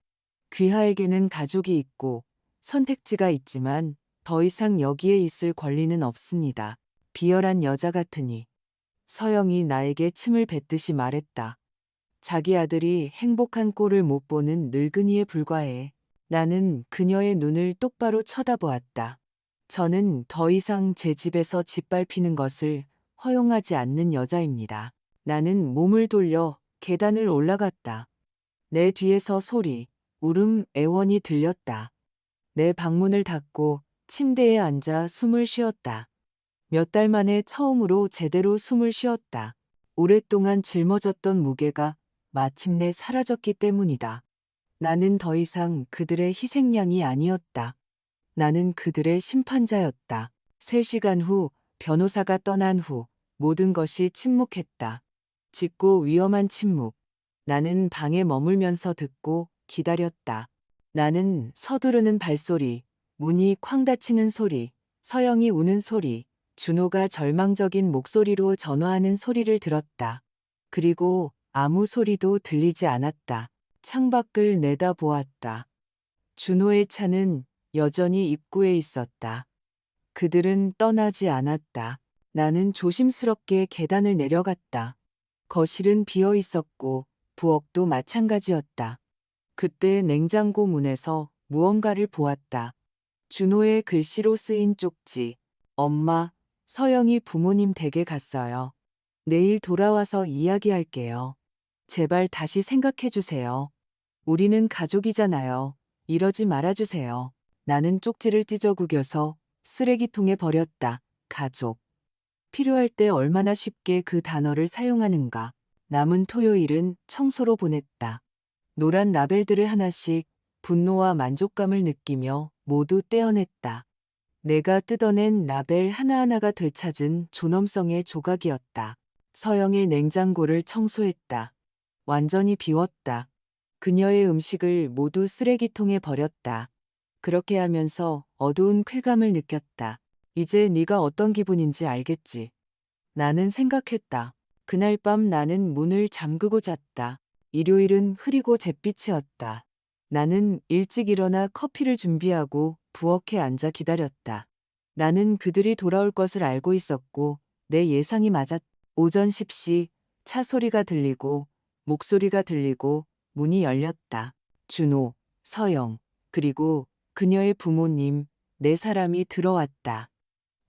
귀하에게는 가족이 있고 선택지가 있지만 더 이상 여기에 있을 권리는 없습니다. 비열한 여자 같으니. 서영이 나에게 침을 뱉듯이 말했다. 자기 아들이 행복한 꼴을 못 보는 늙은이에 불과해. 나는 그녀의 눈을 똑바로 쳐다보았다. 저는 더 이상 제 집에서 짓밟히는 것을 허용하지 않는 여자입니다. 나는 몸을 돌려 계단을 올라갔다. 내 뒤에서 소리, 울음, 애원이 들렸다. 내 방문을 닫고 침대에 앉아 숨을 쉬었다. 몇 달 만에 처음으로 제대로 숨을 쉬었다. 오랫동안 짊어졌던 무게가 마침내 사라졌기 때문이다. 나는 더 이상 그들의 희생양이 아니었다. 나는 그들의 심판자였다. 3시간 후 변호사가 떠난 후 모든 것이 침묵했다. 짙고 위험한 침묵. 나는 방에 머물면서 듣고 기다렸다. 나는 서두르는 발소리, 문이 쾅 닫히는 소리, 서영이 우는 소리, 준호가 절망적인 목소리로 전화하는 소리를 들었다. 그리고 아무 소리도 들리지 않았다. 창밖을 내다보았다. 준호의 차는 여전히 입구에 있었다. 그들은 떠나지 않았다. 나는 조심스럽게 계단을 내려갔다. 거실은 비어 있었고 부엌도 마찬가지였다. 그때 냉장고 문에서 무언가를 보았다. 준호의 글씨로 쓰인 쪽지. 엄마, 서영이 부모님 댁에 갔어요. 내일 돌아와서 이야기할게요. 제발 다시 생각해 주세요. 우리는 가족이잖아요. 이러지 말아주세요. 나는 쪽지를 찢어 구겨서 쓰레기통에 버렸다. 가족. 필요할 때 얼마나 쉽게 그 단어를 사용하는가. 남은 토요일은 청소로 보냈다. 노란 라벨들을 하나씩 분노와 만족감을 느끼며 모두 떼어냈다. 내가 뜯어낸 라벨 하나하나가 되찾은 존엄성의 조각이었다. 서영의 냉장고를 청소했다. 완전히 비웠다. 그녀의 음식을 모두 쓰레기통에 버렸다. 그렇게 하면서 어두운 쾌감을 느꼈다. 이제 네가 어떤 기분인지 알겠지. 나는 생각했다. 그날 밤 나는 문을 잠그고 잤다. 일요일은 흐리고 잿빛이었다. 나는 일찍 일어나 커피를 준비하고 부엌에 앉아 기다렸다. 나는 그들이 돌아올 것을 알고 있었고 내 예상이 맞았다. 오전 10시 차 소리가 들리고 목소리가 들리고 문이 열렸다. 준호, 서영, 그리고 그녀의 부모님, 4사람이 들어왔다.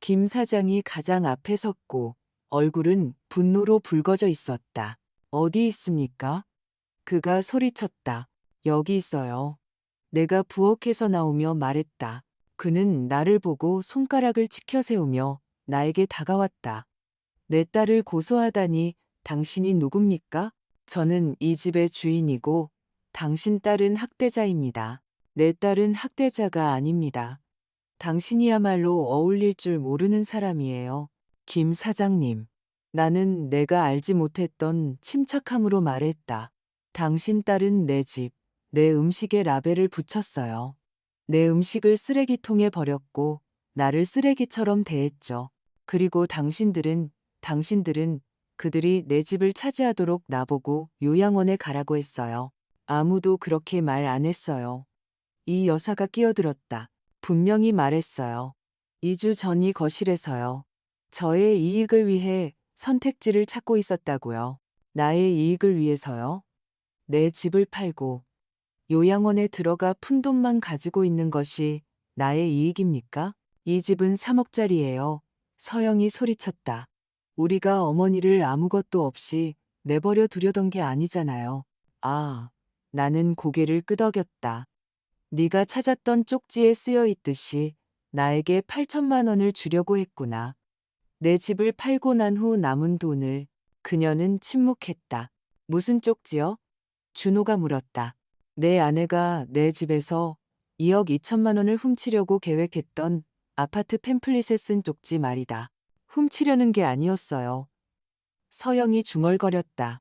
김 사장이 가장 앞에 섰고 얼굴은 분노로 붉어져 있었다. 어디 있습니까? 그가 소리쳤다. 여기 있어요. 내가 부엌에서 나오며 말했다. 그는 나를 보고 손가락을 치켜세우며 나에게 다가왔다. 내 딸을 고소하다니 당신이 누굽니까? 저는 이 집의 주인이고 당신 딸은 학대자입니다. 내 딸은 학대자가 아닙니다. 당신이야말로 어울릴 줄 모르는 사람이에요. 김 사장님. 나는 내가 알지 못했던 침착함으로 말했다. 당신 딸은 내 집, 내 음식에 라벨을 붙였어요. 내 음식을 쓰레기통에 버렸고 나를 쓰레기처럼 대했죠. 그리고 당신들은 그들이 내 집을 차지하도록 나보고 요양원에 가라고 했어요. 아무도 그렇게 말 안 했어요. 이 여사가 끼어들었다. 분명히 말했어요. 2주 전이 거실에서요. 저의 이익을 위해 선택지를 찾고 있었다고요. 나의 이익을 위해서요? 내 집을 팔고 요양원에 들어가 푼돈만 가지고 있는 것이 나의 이익입니까? 이 집은 3억짜리예요. 서영이 소리쳤다. 우리가 어머니를 아무것도 없이 내버려 두려던 게 아니잖아요. 아, 나는 고개를 끄덕였다. 네가 찾았던 쪽지에 쓰여 있듯이 나에게 8천만 원을 주려고 했구나. 내 집을 팔고 난 후 남은 돈을. 그녀는 침묵했다. 무슨 쪽지요? 준호가 물었다. 내 아내가 내 집에서 2억 2천만 원을 훔치려고 계획했던 아파트 팸플릿에 쓴 쪽지 말이다. 훔치려는 게 아니었어요. 서영이 중얼거렸다.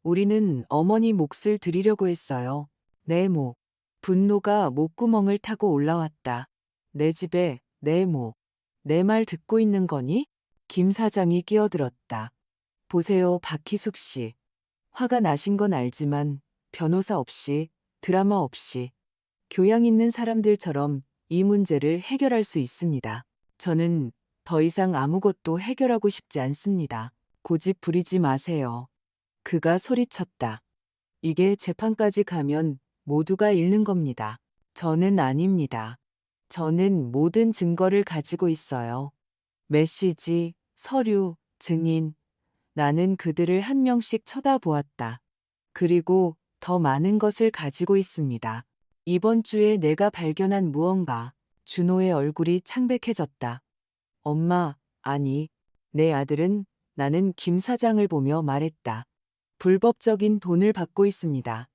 우리는 어머니 몫을 드리려고 했어요. 내 목. 분노가 목구멍을 타고 올라왔다. 내 집에 내 목. 내 말 듣고 있는 거니? 김 사장이 끼어들었다. 보세요, 박희숙 씨. 화가 나신 건 알지만 변호사 없이, 드라마 없이, 교양 있는 사람들처럼 이 문제를 해결할 수 있습니다. 저는 더 이상 아무것도 해결하고 싶지 않습니다. 고집 부리지 마세요. 그가 소리쳤다. 이게 재판까지 가면 모두가 잃는 겁니다. 저는 아닙니다. 저는 모든 증거를 가지고 있어요. 메시지, 서류, 증인. 나는 그들을 한 명씩 쳐다보았다. 그리고 더 많은 것을 가지고 있습니다. 이번 주에 내가 발견한 무언가. 준호의 얼굴이 창백해졌다. 엄마, 아니, 내 아들은 나는 김 사장을 보며 말했다. 불법적인 돈을 받고 있습니다.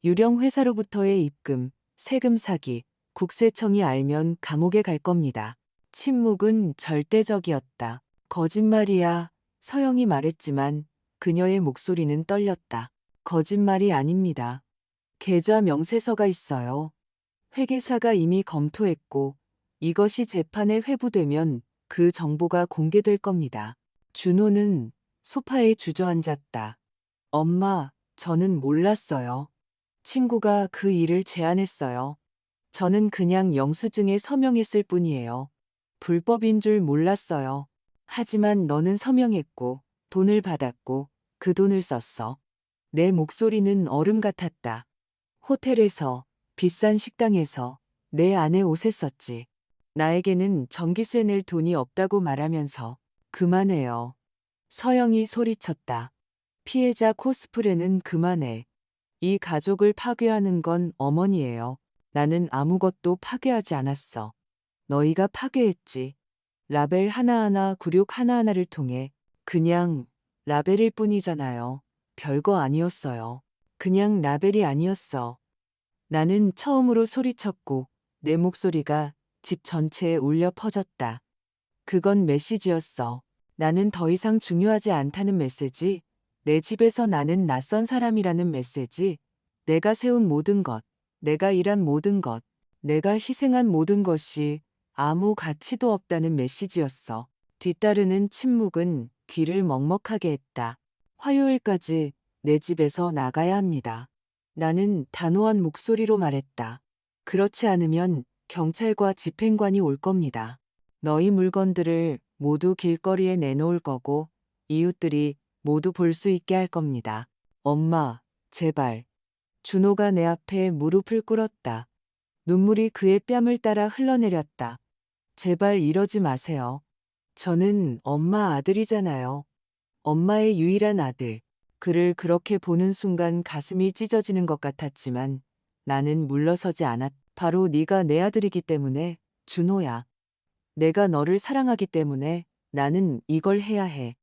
유령 회사로부터의 입금, 세금 사기, 국세청이 알면 감옥에 갈 겁니다. 침묵은 절대적이었다. 거짓말이야. 서영이 말했지만 그녀의 목소리는 떨렸다. 거짓말이 아닙니다. 계좌 명세서가 있어요. 회계사가 이미 검토했고 이것이 재판에 회부되면 그 정보가 공개될 겁니다. 준호는 소파에 주저앉았다. 엄마, 저는 몰랐어요. 친구가 그 일을 제안했어요. 저는 그냥 영수증에 서명했을 뿐이에요. 불법인 줄 몰랐어요. 하지만 너는 서명했고 돈을 받았고 그 돈을 썼어. 내 목소리는 얼음 같았다. 호텔에서, 비싼 식당에서, 내 아내 옷에 썼지. 나에게는 전기세 낼 돈이 없다고 말하면서 그만해요. 서영이 소리쳤다. 피해자 코스프레는 그만해. 이 가족을 파괴하는 건 어머니예요. 나는 아무것도 파괴하지 않았어. 너희가 파괴했지. 라벨 하나하나 굴욕 하나하나를 통해 그냥 라벨일 뿐이잖아요. 별거 아니었어요. 그냥 라벨이 아니었어. 나는 처음으로 소리쳤고 내 목소리가 집 전체에 울려 퍼졌다. 그건 메시지였어. 나는 더 이상 중요하지 않다는 메시지. 내 집에서 나는 낯선 사람이라는 메시지. 내가 세운 모든 것, 내가 일한 모든 것, 내가 희생한 모든 것이 아무 가치도 없다는 메시지였어. 뒤따르는 침묵은 귀를 먹먹하게 했다. 화요일까지 내 집에서 나가야 합니다. 나는 단호한 목소리로 말했다. 그렇지 않으면 경찰과 집행관이 올 겁니다. 너희 물건들을 모두 길거리에 내놓을 거고 이웃들이 모두 볼 수 있게 할 겁니다. 엄마, 제발. 준호가 내 앞에 무릎을 꿇었다. 눈물이 그의 뺨을 따라 흘러내렸다. 제발 이러지 마세요. 저는 엄마 아들이잖아요. 엄마의 유일한 아들. 그를 그렇게 보는 순간 가슴이 찢어지는 것 같았지만 나는 물러서지 않았. 바로 네가 내 아들이기 때문에, 준호야. 내가 너를 사랑하기 때문에 나는 이걸 해야 해.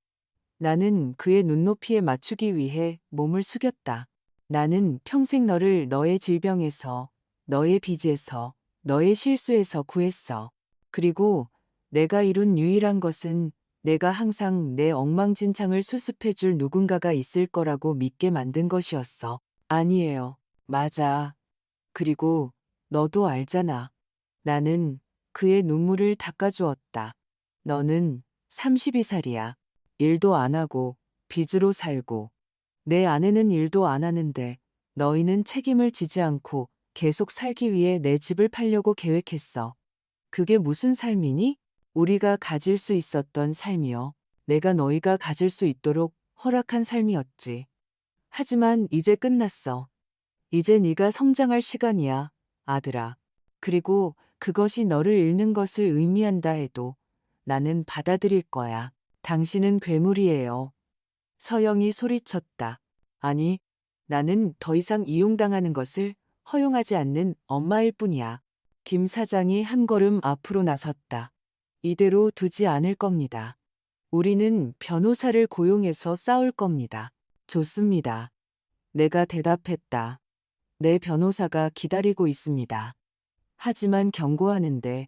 나는 그의 눈높이에 맞추기 위해 몸을 숙였다. 나는 평생 너를 너의 질병에서, 너의 빚에서, 너의 실수에서 구했어. 그리고 내가 이룬 유일한 것은 내가 항상 내 엉망진창을 수습해줄 누군가가 있을 거라고 믿게 만든 것이었어. 아니에요. 맞아. 그리고 너도 알잖아. 나는 그의 눈물을 닦아주었다. 너는 32살이야. 일도 안 하고 빚으로 살고 내 아내는 일도 안 하는데 너희는 책임을 지지 않고 계속 살기 위해 내 집을 팔려고 계획했어. 그게 무슨 삶이니? 우리가 가질 수 있었던 삶이요. 내가 너희가 가질 수 있도록 허락한 삶이었지. 하지만 이제 끝났어. 이제 네가 성장할 시간이야, 아들아. 그리고 그것이 너를 잃는 것을 의미한다 해도 나는 받아들일 거야. 당신은 괴물이에요. 서영이 소리쳤다. 아니, 나는 더 이상 이용당하는 것을 허용하지 않는 엄마일 뿐이야. 김 사장이 한 걸음 앞으로 나섰다. 이대로 두지 않을 겁니다. 우리는 변호사를 고용해서 싸울 겁니다. 좋습니다. 내가 대답했다. 내 변호사가 기다리고 있습니다. 하지만 경고하는데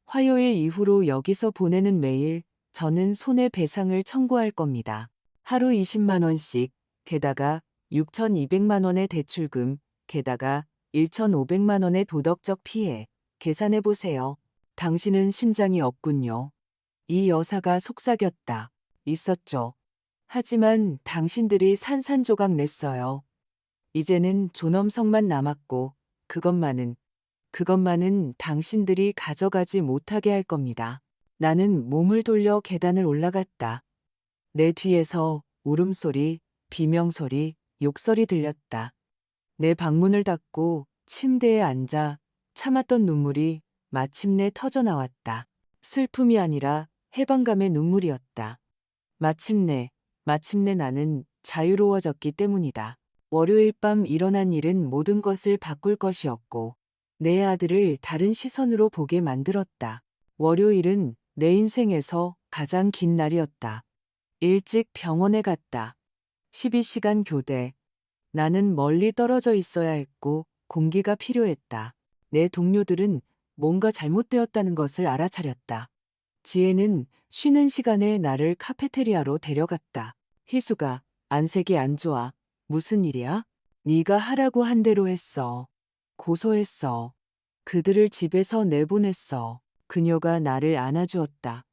화요일 이후로 여기서 보내는 메일, 저는 손해배상을 청구할 겁니다. 하루 20만 원씩, 게다가 6,200만 원의 대출금, 게다가 1,500만 원의 도덕적 피해. 계산해보세요. 당신은 심장이 없군요. 이 여사가 속삭였다. 있었죠. 하지만 당신들이 산산조각 냈어요. 이제는 존엄성만 남았고 그것만은 당신들이 가져가지 못하게 할 겁니다. 나는 몸을 돌려 계단을 올라갔다. 내 뒤에서 울음소리, 비명소리, 욕설이 들렸다. 내 방문을 닫고 침대에 앉아 참았던 눈물이 마침내 터져나왔다. 슬픔이 아니라 해방감의 눈물이었다. 마침내 나는 자유로워졌기 때문이다. 월요일 밤 일어난 일은 모든 것을 바꿀 것이었고, 내 아들을 다른 시선으로 보게 만들었다. 월요일은 내 인생에서 가장 긴 날이었다. 일찍 병원에 갔다. 12시간 교대. 나는 멀리 떨어져 있어야 했고 공기가 필요했다. 내 동료들은 뭔가 잘못되었다는 것을 알아차렸다. 지혜는 쉬는 시간에 나를 카페테리아로 데려갔다. 희수가, 안색이 안 좋아. 무슨 일이야? 네가 하라고 한 대로 했어. 고소했어. 그들을 집에서 내보냈어. 그녀가 나를 안아주었다.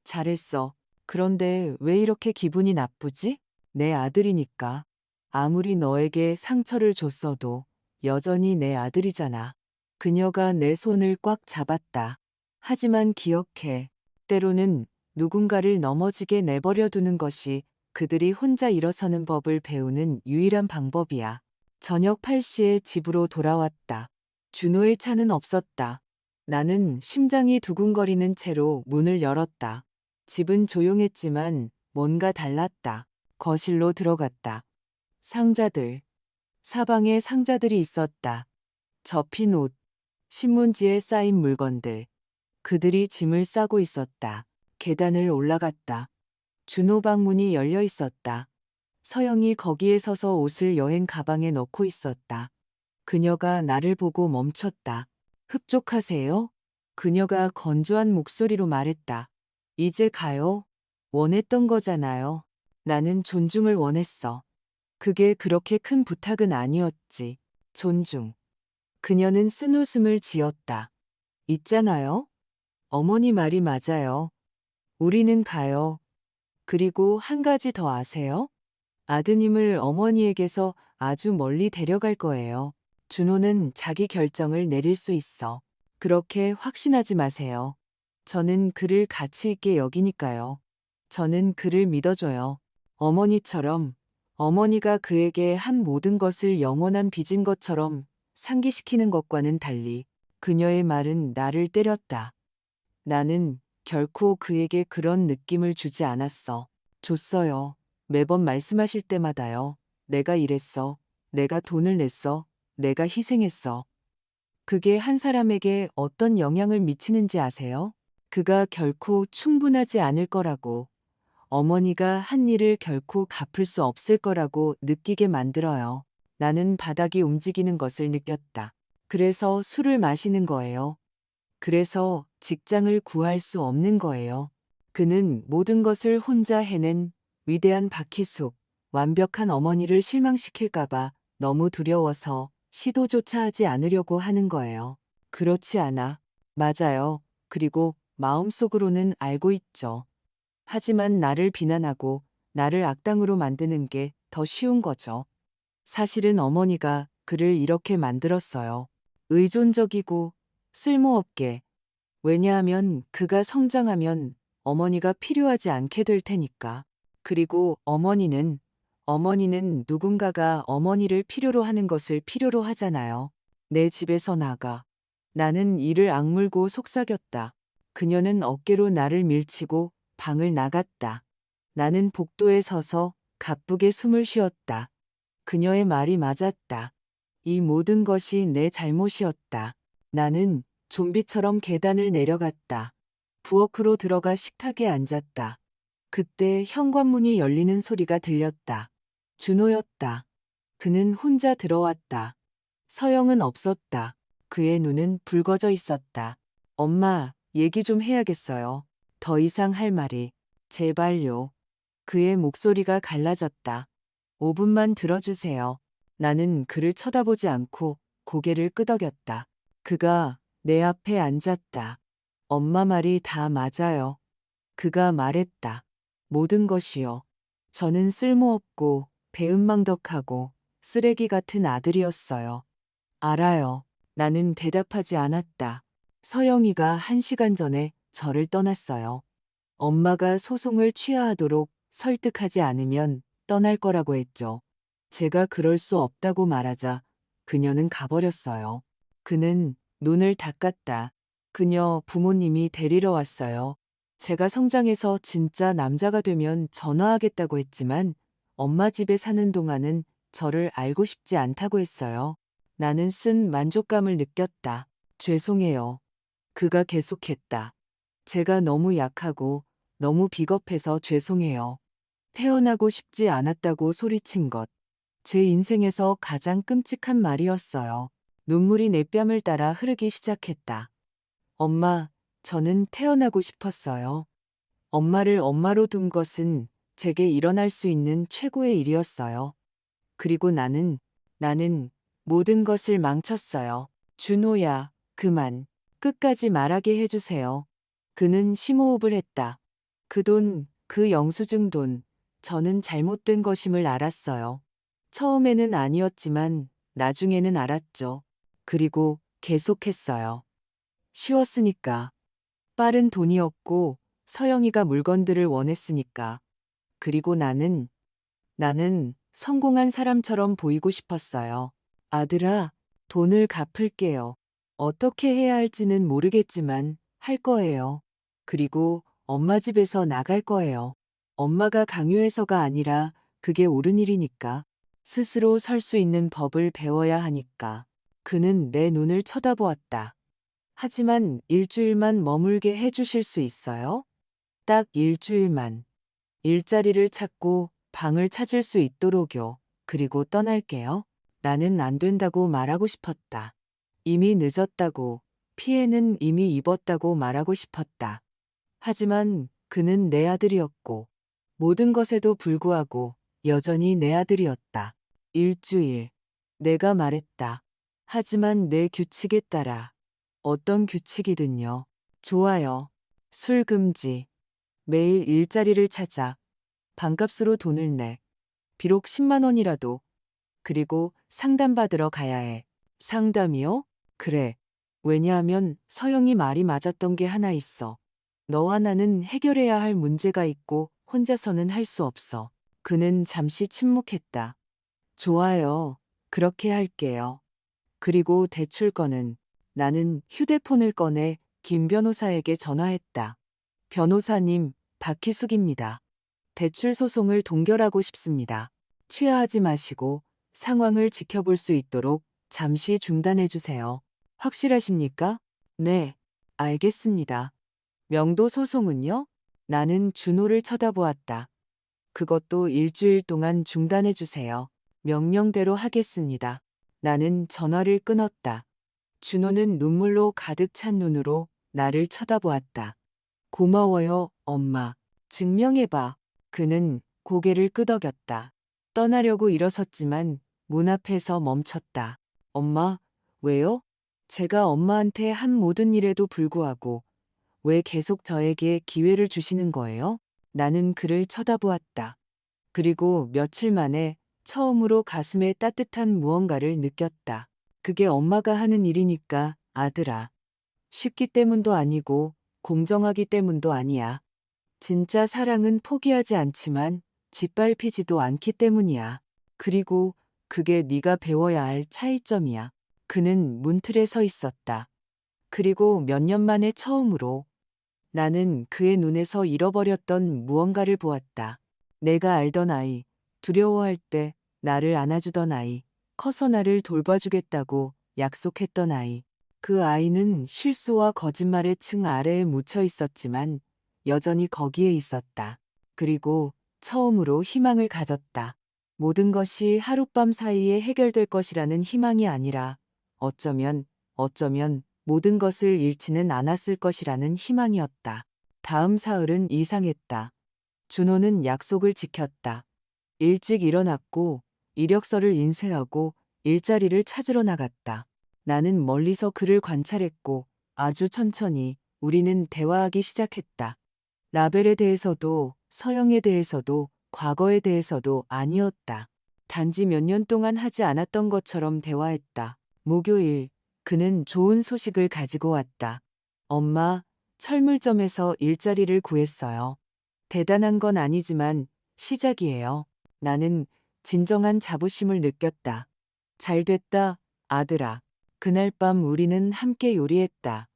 잘했어. 그런데 왜 이렇게 기분이 나쁘지? 내 아들이니까. 아무리 너에게 상처를 줬어도 여전히 내 아들이잖아. 그녀가 내 손을 꽉 잡았다. 하지만 기억해. 때로는 누군가를 넘어지게 내버려 두는 것이 그들이 혼자 일어서는 법을 배우는 유일한 방법이야. 저녁 8시에 집으로 돌아왔다. 준호의 차는 없었다. 나는 심장이 두근거리는 채로 문을 열었다. 집은 조용했지만 뭔가 달랐다. 거실로 들어갔다. 상자들. 사방에 상자들이 있었다. 접힌 옷, 신문지에 쌓인 물건들. 그들이 짐을 싸고 있었다. 계단을 올라갔다. 준호 방문이 열려 있었다. 서영이 거기에 서서 옷을 여행 가방에 넣고 있었다. 그녀가 나를 보고 멈췄다. 흡족하세요? 그녀가 건조한 목소리로 말했다. 이제 가요? 원했던 거잖아요. 나는 존중을 원했어. 그게 그렇게 큰 부탁은 아니었지. 존중. 그녀는 쓴웃음을 지었다. 있잖아요. 어머니 말이 맞아요. 우리는 가요. 그리고 한 가지 더 아세요? 아드님을 어머니에게서 아주 멀리 데려갈 거예요. 준호는 자기 결정을 내릴 수 있어. 그렇게 확신하지 마세요. 저는 그를 가치 있게 여기니까요. 저는 그를 믿어줘요. 어머니처럼, 어머니가 그에게 한 모든 것을 영원한 빚인 것처럼 상기시키는 것과는 달리 그녀의 말은 나를 때렸다. 나는 결코 그에게 그런 느낌을 주지 않았어. 줬어요. 매번 말씀하실 때마다요. 내가 이랬어. 내가 돈을 냈어. 내가 희생했어. 그게 한 사람에게 어떤 영향을 미치는지 아세요? 그가 결코 충분하지 않을 거라고, 어머니가 한 일을 결코 갚을 수 없을 거라고 느끼게 만들어요. 나는 바닥이 움직이는 것을 느꼈다. 그래서 술을 마시는 거예요. 그래서 직장을 구할 수 없는 거예요. 그는 모든 것을 혼자 해낸 위대한 박희숙, 완벽한 어머니를 실망시킬까봐 너무 두려워서 시도조차 하지 않으려고 하는 거예요. 그렇지 않아. 맞아요. 그리고 마음속으로는 알고 있죠. 하지만 나를 비난하고 나를 악당으로 만드는 게 더 쉬운 거죠. 사실은 어머니가 그를 이렇게 만들었어요. 의존적이고 쓸모없게. 왜냐하면 그가 성장하면 어머니가 필요하지 않게 될 테니까. 그리고 어머니는 누군가가 어머니를 필요로 하는 것을 필요로 하잖아요. 내 집에서 나가. 나는 이를 악물고 속삭였다. 그녀는 어깨로 나를 밀치고 방을 나갔다. 나는 복도에 서서 가쁘게 숨을 쉬었다. 그녀의 말이 맞았다. 이 모든 것이 내 잘못이었다. 나는 좀비처럼 계단을 내려갔다. 부엌으로 들어가 식탁에 앉았다. 그때 현관문이 열리는 소리가 들렸다. 준호였다. 그는 혼자 들어왔다. 서영은 없었다. 그의 눈은 붉어져 있었다. 엄마, 얘기 좀 해야겠어요. 더 이상 할 말이. 제발요. 그의 목소리가 갈라졌다. 5분만 들어주세요. 나는 그를 쳐다보지 않고 고개를 끄덕였다. 그가 내 앞에 앉았다. 엄마 말이 다 맞아요. 그가 말했다. 모든 것이요. 저는 쓸모없고 배은망덕하고 쓰레기 같은 아들이었어요. 알아요. 나는 대답하지 않았다. 서영이가 1시간 전에 저를 떠났어요. 엄마가 소송을 취하하도록 설득하지 않으면 떠날 거라고 했죠. 제가 그럴 수 없다고 말하자 그녀는 가버렸어요. 그는 눈을 닦았다. 그녀 부모님이 데리러 왔어요. 제가 성장해서 진짜 남자가 되면 전화하겠다고 했지만 엄마 집에 사는 동안은 저를 알고 싶지 않다고 했어요. 나는 쓴 만족감을 느꼈다. 죄송해요. 그가 계속했다. 제가 너무 약하고 너무 비겁해서 죄송해요. 태어나고 싶지 않았다고 소리친 것. 제 인생에서 가장 끔찍한 말이었어요. 눈물이 내 뺨을 따라 흐르기 시작했다. 엄마, 저는 태어나고 싶었어요. 엄마를 엄마로 둔 것은 제게 일어날 수 있는 최고의 일이었어요. 그리고 나는 모든 것을 망쳤어요. 준호야, 그만. 끝까지 말하게 해주세요. 그는 심호흡을 했다. 그 돈, 그 영수증 돈, 저는 잘못된 것임을 알았어요. 처음에는 아니었지만 나중에는 알았죠. 그리고 계속했어요. 쉬웠으니까. 빠른 돈이었고 서영이가 물건들을 원했으니까. 그리고 나는 성공한 사람처럼 보이고 싶었어요. 아들아, 돈을 갚을게요. 어떻게 해야 할지는 모르겠지만 할 거예요. 그리고 엄마 집에서 나갈 거예요. 엄마가 강요해서가 아니라 그게 옳은 일이니까. 스스로 설 수 있는 법을 배워야 하니까. 그는 내 눈을 쳐다보았다. 하지만 일주일만 머물게 해주실 수 있어요? 딱 일주일만. 일자리를 찾고 방을 찾을 수 있도록요. 그리고 떠날게요. 나는 안 된다고 말하고 싶었다. 이미 늦었다고, 피해는 이미 입었다고 말하고 싶었다. 하지만 그는 내 아들이었고, 모든 것에도 불구하고 여전히 내 아들이었다. 일주일. 내가 말했다. 하지만 내 규칙에 따라. 어떤 규칙이든요. 좋아요. 술 금지. 매일 일자리를 찾아. 반값으로 돈을 내. 비록 10만 원이라도. 그리고 상담받으러 가야 해. 상담이요? 그래. 왜냐하면 서영이 말이 맞았던 게 하나 있어. 너와 나는 해결해야 할 문제가 있고 혼자서는 할 수 없어. 그는 잠시 침묵했다. 좋아요. 그렇게 할게요. 그리고 대출건은 나는 휴대폰을 꺼내 김 변호사에게 전화했다. 변호사님, 박희숙입니다. 대출 소송을 동결하고 싶습니다. 취하하지 마시고 상황을 지켜볼 수 있도록 잠시 중단해 주세요. 확실하십니까? 네, 알겠습니다. 명도 소송은요? 나는 준호를 쳐다보았다. 그것도 일주일 동안 중단해 주세요. 명령대로 하겠습니다. 나는 전화를 끊었다. 준호는 눈물로 가득 찬 눈으로 나를 쳐다보았다. 고마워요, 엄마. 증명해봐. 그는 고개를 끄덕였다. 떠나려고 일어섰지만 문 앞에서 멈췄다. 엄마, 왜요? 제가 엄마한테 한 모든 일에도 불구하고 왜 계속 저에게 기회를 주시는 거예요? 나는 그를 쳐다보았다. 그리고 며칠 만에 처음으로 가슴에 따뜻한 무언가를 느꼈다. 그게 엄마가 하는 일이니까, 아들아. 쉽기 때문도 아니고 공정하기 때문도 아니야. 진짜 사랑은 포기하지 않지만 짓밟히지도 않기 때문이야. 그리고 그게 네가 배워야 할 차이점이야. 그는 문틀에 서 있었다. 그리고 몇 년 만에 처음으로 나는 그의 눈에서 잃어버렸던 무언가를 보았다. 내가 알던 아이, 두려워할 때 나를 안아주던 아이, 커서 나를 돌봐주겠다고 약속했던 아이. 그 아이는 실수와 거짓말의 층 아래에 묻혀 있었지만 여전히 거기에 있었다. 그리고 처음으로 희망을 가졌다. 모든 것이 하룻밤 사이에 해결될 것이라는 희망이 아니라 어쩌면 모든 것을 잃지는 않았을 것이라는 희망이었다. 다음 사흘은 이상했다. 준호는 약속을 지켰다. 일찍 일어났고 이력서를 인쇄하고 일자리를 찾으러 나갔다. 나는 멀리서 그를 관찰했고 아주 천천히 우리는 대화하기 시작했다. 라벨에 대해서도 서영에 대해서도 과거에 대해서도 아니었다. 단지 몇 년 동안 하지 않았던 것처럼 대화했다. 목요일, 그는 좋은 소식을 가지고 왔다. 엄마, 철물점에서 일자리를 구했어요. 대단한 건 아니지만 시작이에요. 나는 진정한 자부심을 느꼈다. 잘 됐다, 아들아. 그날 밤 우리는 함께 요리했다.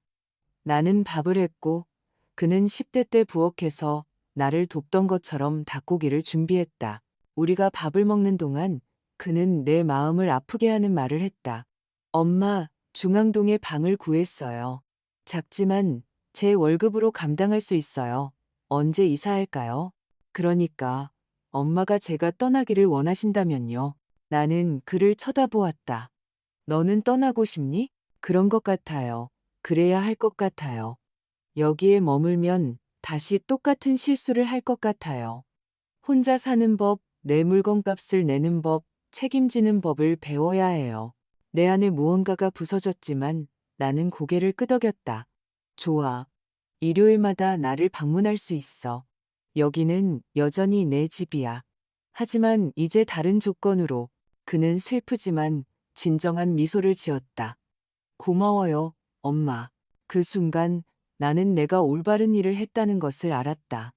나는 밥을 했고 그는 10대 때 부엌에서 나를 돕던 것처럼 닭고기를 준비했다. 우리가 밥을 먹는 동안 그는 내 마음을 아프게 하는 말을 했다. 엄마, 중앙동에 방을 구했어요. 작지만 제 월급으로 감당할 수 있어요. 언제 이사할까요? 그러니까 엄마가 제가 떠나기를 원하신다면요. 나는 그를 쳐다보았다. 너는 떠나고 싶니? 그런 것 같아요. 그래야 할 것 같아요. 여기에 머물면 다시 똑같은 실수를 할 것 같아요. 혼자 사는 법, 내 물건값을 내는 법, 책임지는 법을 배워야 해요. 내 안에 무언가가 부서졌지만 나는 고개를 끄덕였다. 좋아. 일요일마다 나를 방문할 수 있어. 여기는 여전히 내 집이야. 하지만 이제 다른 조건으로. 그는 슬프지만 진정한 미소를 지었다. 고마워요, 엄마. 그 순간 나는 내가 올바른 일을 했다는 것을 알았다.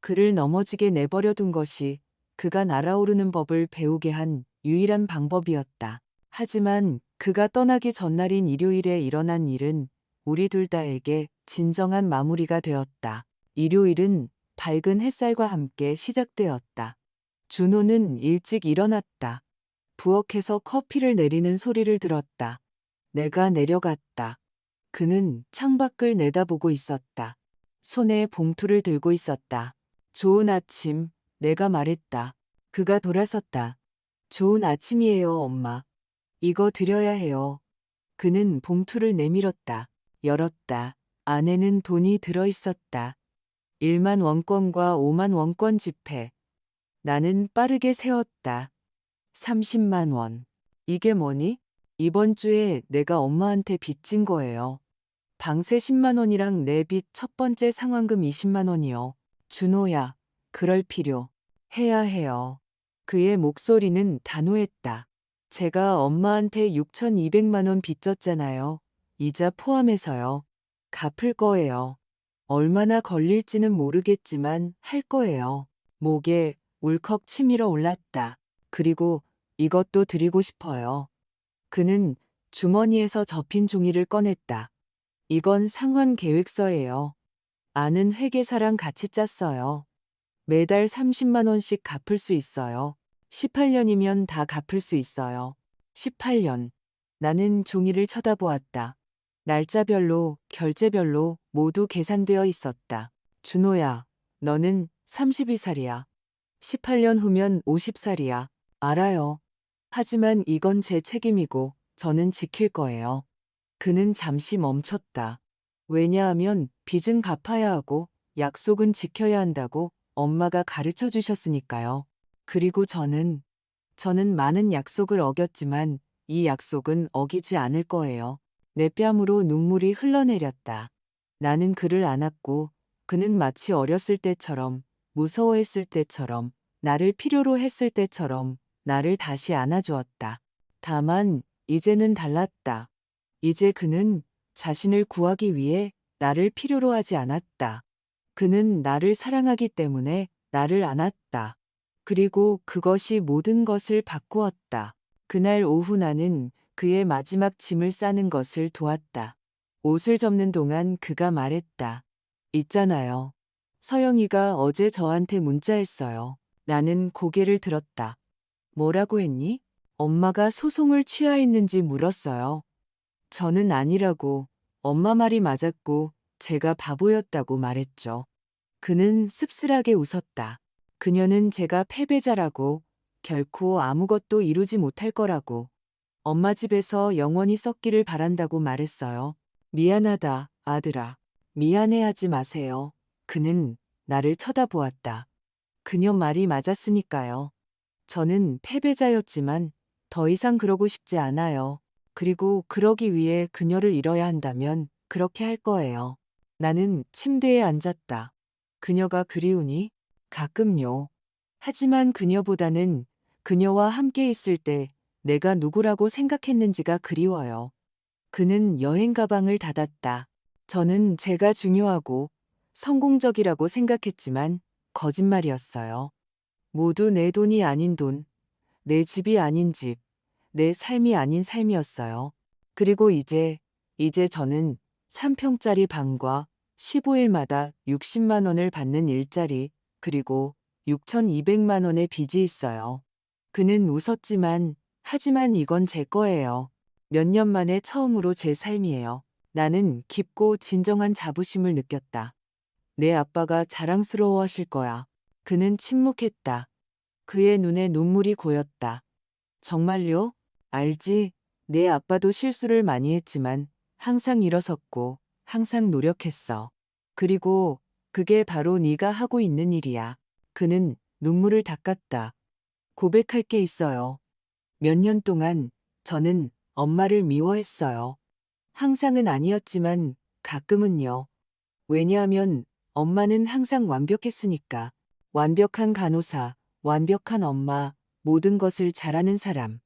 그를 넘어지게 내버려둔 것이 그가 날아오르는 법을 배우게 한 유일한 방법이었다. 하지만 그가 떠나기 전날인 일요일에 일어난 일은 우리 둘 다에게 진정한 마무리가 되었다. 일요일은 밝은 햇살과 함께 시작되었다. 준호는 일찍 일어났다. 부엌에서 커피를 내리는 소리를 들었다. 내가 내려갔다. 그는 창밖을 내다보고 있었다. 손에 봉투를 들고 있었다. 좋은 아침, 내가 말했다. 그가 돌아섰다. 좋은 아침이에요, 엄마. 이거 드려야 해요. 그는 봉투를 내밀었다. 열었다. 안에는 돈이 들어 있었다. 1만 원권과 5만 원권 지폐. 나는 빠르게 세었다. 30만 원. 이게 뭐니? 이번 주에 내가 엄마한테 빚진 거예요. 방세 10만 원이랑 내 빚 첫 번째 상환금 20만 원이요. 준호야, 그럴 필요. 해야 해요. 그의 목소리는 단호했다. 제가 엄마한테 6,200만 원 빚졌잖아요. 이자 포함해서요. 갚을 거예요. 얼마나 걸릴지는 모르겠지만 할 거예요. 목에 울컥 치밀어 올랐다. 그리고 이것도 드리고 싶어요. 그는 주머니에서 접힌 종이를 꺼냈다. 이건 상환 계획서예요. 아는 회계사랑 같이 짰어요. 매달 30만 원씩 갚을 수 있어요. 18년이면 다 갚을 수 있어요. 18년. 나는 종이를 쳐다보았다. 날짜별로, 결제별로 모두 계산되어 있었다. 준호야, 너는 32살이야. 18년 후면 50살이야. 알아요. 하지만 이건 제 책임이고 저는 지킬 거예요. 그는 잠시 멈췄다. 왜냐하면 빚은 갚아야 하고 약속은 지켜야 한다고 엄마가 가르쳐 주셨으니까요. 그리고 저는 많은 약속을 어겼지만 이 약속은 어기지 않을 거예요. 내 뺨으로 눈물이 흘러내렸다. 나는 그를 안았고 그는 마치 어렸을 때처럼 무서워했을 때처럼 나를 필요로 했을 때처럼 나를 다시 안아주었다. 다만 이제는 달랐다. 이제 그는 자신을 구하기 위해 나를 필요로 하지 않았다. 그는 나를 사랑하기 때문에 나를 안았다. 그리고 그것이 모든 것을 바꾸었다. 그날 오후 나는 그의 마지막 짐을 싸는 것을 도왔다. 옷을 접는 동안 그가 말했다. 있잖아요. 서영이가 어제 저한테 문자했어요. 나는 고개를 들었다. 뭐라고 했니? 엄마가 소송을 취하했는지 물었어요. 저는 아니라고, 엄마 말이 맞았고 제가 바보였다고 말했죠. 그는 씁쓸하게 웃었다. 그녀는 제가 패배자라고, 결코 아무것도 이루지 못할 거라고. 엄마 집에서 영원히 썩기를 바란다고 말했어요. 미안하다, 아들아. 미안해하지 마세요. 그는 나를 쳐다보았다. 그녀 말이 맞았으니까요. 저는 패배자였지만 더 이상 그러고 싶지 않아요. 그리고 그러기 위해 그녀를 잃어야 한다면 그렇게 할 거예요. 나는 침대에 앉았다. 그녀가 그리우니? 가끔요. 하지만 그녀보다는 그녀와 함께 있을 때 내가 누구라고 생각했는지가 그리워요. 그는 여행 가방을 닫았다. 저는 제가 중요하고 성공적이라고 생각했지만 거짓말이었어요. 모두 내 돈이 아닌 돈, 내 집이 아닌 집, 내 삶이 아닌 삶이었어요. 그리고 이제 저는 3평짜리 방과 15일마다 60만 원을 받는 일자리, 그리고 6,200만 원의 빚이 있어요. 그는 웃었지만, 하지만 이건 제 거예요. 몇 년 만에 처음으로 제 삶이에요. 나는 깊고 진정한 자부심을 느꼈다. 내 아빠가 자랑스러워하실 거야. 그는 침묵했다. 그의 눈에 눈물이 고였다. 정말요? 알지? 내 아빠도 실수를 많이 했지만 항상 일어섰고 항상 노력했어. 그리고 그게 바로 네가 하고 있는 일이야. 그는 눈물을 닦았다. 고백할 게 있어요. 몇 년 동안 저는 엄마를 미워했어요. 항상은 아니었지만 가끔은요. 왜냐하면 엄마는 항상 완벽했으니까. 완벽한 간호사, 완벽한 엄마, 모든 것을 잘하는 사람.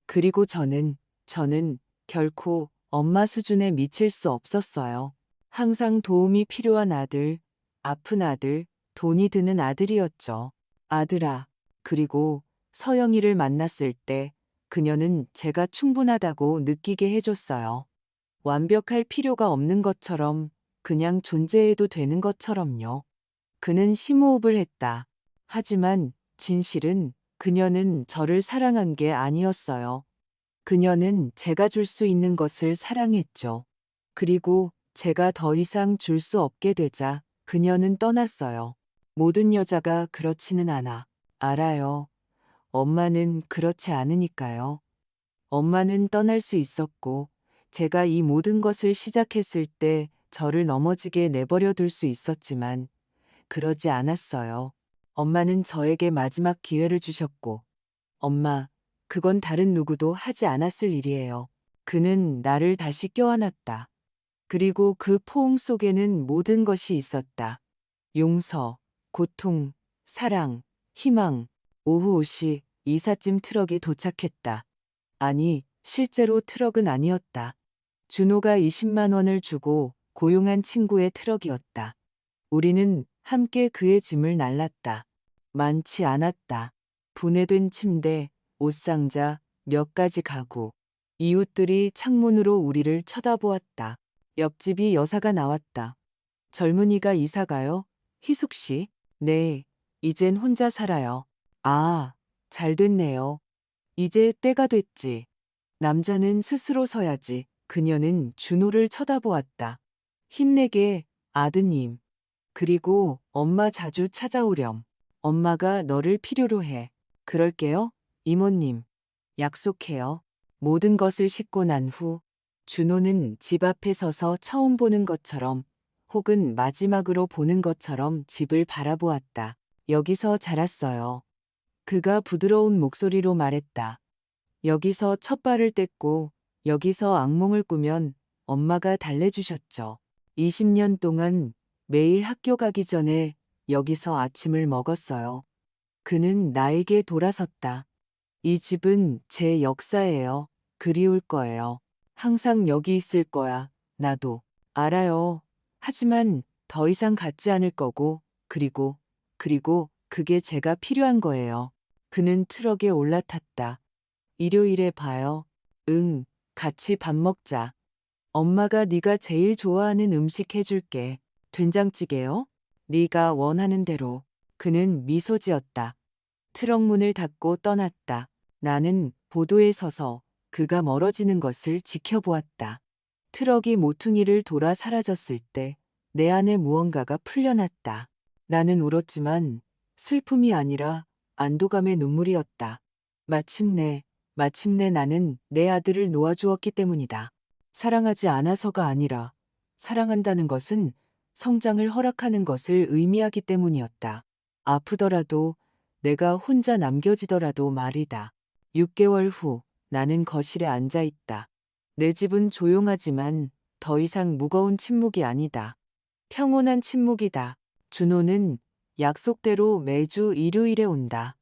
그리고 저는 결코 엄마 수준에 미칠 수 없었어요. 항상 도움이 필요한 아들, 아픈 아들, 돈이 드는 아들이었죠. 아들아. 그리고 서영이를 만났을 때 그녀는 제가 충분하다고 느끼게 해줬어요. 완벽할 필요가 없는 것처럼 그냥 존재해도 되는 것처럼요. 그는 심호흡을 했다. 하지만 진실은 그녀는 저를 사랑한 게 아니었어요. 그녀는 제가 줄 수 있는 것을 사랑했죠. 그리고 제가 더 이상 줄 수 없게 되자 그녀는 떠났어요. 모든 여자가 그렇지는 않아. 알아요. 엄마는 그렇지 않으니까요. 엄마는 떠날 수 있었고, 제가 이 모든 것을 시작했을 때 저를 넘어지게 내버려 둘 수 있었지만, 그러지 않았어요. 엄마는 저에게 마지막 기회를 주셨고, 엄마, 그건 다른 누구도 하지 않았을 일이에요. 그는 나를 다시 껴안았다. 그리고 그 포옹 속에는 모든 것이 있었다. 용서, 고통, 사랑, 희망. 오후 5시 이삿짐 트럭이 도착했다. 아니, 실제로 트럭은 아니었다. 준호가 20만 원을 주고 고용한 친구의 트럭이었다. 우리는 함께 그의 짐을 날랐다. 많지 않았다. 분해된 침대, 옷상자, 몇 가지 가구. 이웃들이 창문으로 우리를 쳐다보았다. 옆집이 여사가 나왔다. 젊은이가 이사가요? 희숙 씨? 네, 이젠 혼자 살아요. 아, 잘 됐네요. 이제 때가 됐지. 남자는 스스로 서야지. 그녀는 준호를 쳐다보았다. 힘내게, 아드님. 그리고 엄마 자주 찾아오렴. 엄마가 너를 필요로 해. 그럴게요, 이모님. 약속해요. 모든 것을 싣고 난 후, 준호는 집 앞에 서서 처음 보는 것처럼 혹은 마지막으로 보는 것처럼 집을 바라보았다. 여기서 자랐어요. 그가 부드러운 목소리로 말했다. 여기서 첫 발을 뗐고 여기서 악몽을 꾸면 엄마가 달래주셨죠. 20년 동안 매일 학교 가기 전에 여기서 아침을 먹었어요. 그는 나에게 돌아섰다. 이 집은 제 역사예요. 그리울 거예요. 항상 여기 있을 거야. 나도. 알아요. 하지만 더 이상 갖지 않을 거고, 그리고 그게 제가 필요한 거예요. 그는 트럭에 올라탔다. 일요일에 봐요. 응, 같이 밥 먹자. 엄마가 네가 제일 좋아하는 음식 해줄게. 된장찌개요? 네가 원하는 대로. 그는 미소 지었다. 트럭 문을 닫고 떠났다. 나는 보도에 서서 그가 멀어지는 것을 지켜보았다. 트럭이 모퉁이를 돌아 사라졌을 때 내 안에 무언가가 풀려났다. 나는 울었지만 슬픔이 아니라 안도감의 눈물이었다. 마침내 나는 내 아들을 놓아주었기 때문이다. 사랑하지 않아서가 아니라 사랑한다는 것은 성장을 허락하는 것을 의미하기 때문이었다. 아프더라도 내가 혼자 남겨지더라도 말이다. 6개월 후 나는 거실에 앉아 있다. 내 집은 조용하지만 더 이상 무거운 침묵이 아니다. 평온한 침묵이다. 준호는 약속대로 매주 일요일에 온다.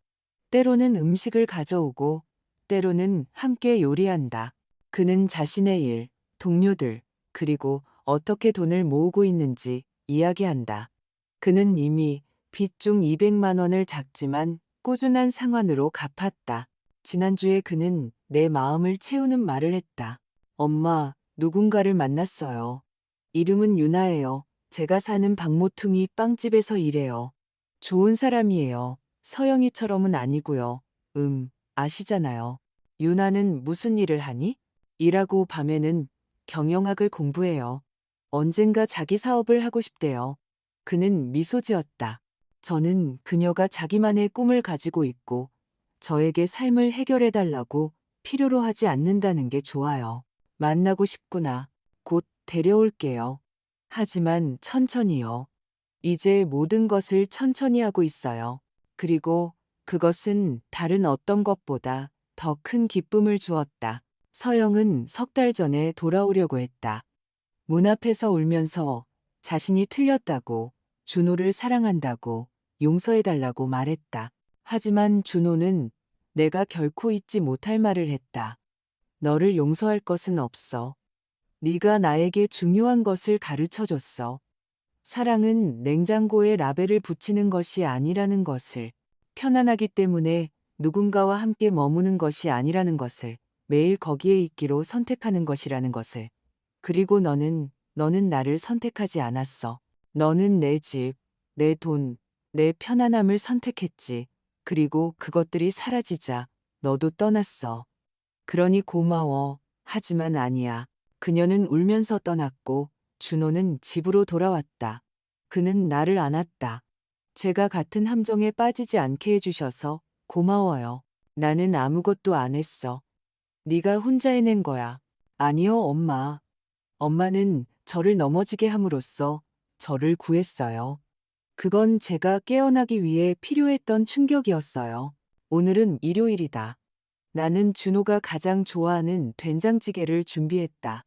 때로는 음식을 가져오고 때로는 함께 요리한다. 그는 자신의 일, 동료들, 그리고 어떻게 돈을 모으고 있는지 이야기한다. 그는 이미 빚 중 200만 원을 작지만 꾸준한 상환으로 갚았다. 지난주에 그는 내 마음을 채우는 말을 했다. 엄마, 누군가를 만났어요. 이름은 유나예요. 제가 사는 박모퉁이 빵집에서 일해요. 좋은 사람이에요. 서영이처럼은 아니고요. 아시잖아요. 유나는 무슨 일을 하니? 일하고 밤에는 경영학을 공부해요. 언젠가 자기 사업을 하고 싶대요. 그는 미소 지었다. 저는 그녀가 자기만의 꿈을 가지고 있고 저에게 삶을 해결해달라고 필요로 하지 않는다는 게 좋아요. 만나고 싶구나. 곧 데려올게요. 하지만 천천히요. 이제 모든 것을 천천히 하고 있어요. 그리고 그것은 다른 어떤 것보다 더 큰 기쁨을 주었다. 서영은 3달 전에 돌아오려고 했다. 문 앞에서 울면서 자신이 틀렸다고, 준호를 사랑한다고, 용서해달라고 말했다. 하지만 준호는 내가 결코 잊지 못할 말을 했다. 너를 용서할 것은 없어. 네가 나에게 중요한 것을 가르쳐줬어. 사랑은 냉장고에 라벨을 붙이는 것이 아니라는 것을, 편안하기 때문에 누군가와 함께 머무는 것이 아니라는 것을, 매일 거기에 있기로 선택하는 것이라는 것을. 그리고 너는 나를 선택하지 않았어. 너는 내 집, 내 돈, 내 편안함을 선택했지. 그리고 그것들이 사라지자 너도 떠났어. 그러니 고마워. 하지만 아니야. 그녀는 울면서 떠났고 준호는 집으로 돌아왔다. 그는 나를 안았다. 제가 같은 함정에 빠지지 않게 해주셔서 고마워요. 나는 아무것도 안 했어. 네가 혼자 해낸 거야. 아니요, 엄마. 엄마는 저를 넘어지게 함으로써 저를 구했어요. 그건 제가 깨어나기 위해 필요했던 충격이었어요. 오늘은 일요일이다. 나는 준호가 가장 좋아하는 된장찌개를 준비했다.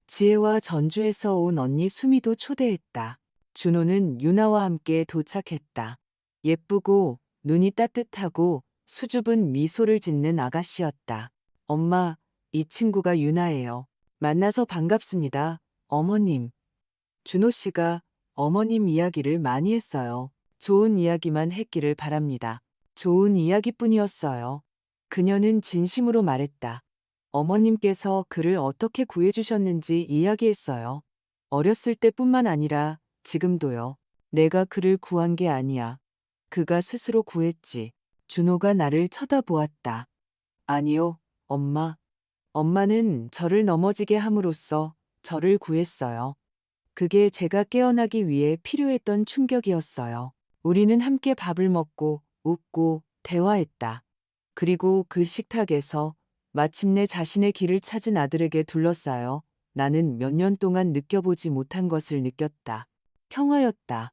지혜와 전주에서 온 언니 수미도 초대했다. 준호는 유나와 함께 도착했다. 예쁘고 눈이 따뜻하고 수줍은 미소를 짓는 아가씨였다. 엄마, 이 친구가 유나예요. 만나서 반갑습니다. 어머님. 준호 씨가 어머님 이야기를 많이 했어요. 좋은 이야기만 했기를 바랍니다. 좋은 이야기뿐이었어요. 그녀는 진심으로 말했다. 어머님께서 그를 어떻게 구해주셨는지 이야기했어요. 어렸을 때뿐만 아니라 지금도요. 내가 그를 구한 게 아니야. 그가 스스로 구했지. 준호가 나를 쳐다보았다. 아니요, 엄마. 엄마는 저를 넘어지게 함으로써 저를 구했어요. 그게 제가 깨어나기 위해 필요했던 충격이었어요. 우리는 함께 밥을 먹고 웃고 대화했다. 그리고 그 식탁에서 마침내 자신의 길을 찾은 아들에게 둘러싸여 나는 몇 년 동안 느껴보지 못한 것을 느꼈다. 평화였다.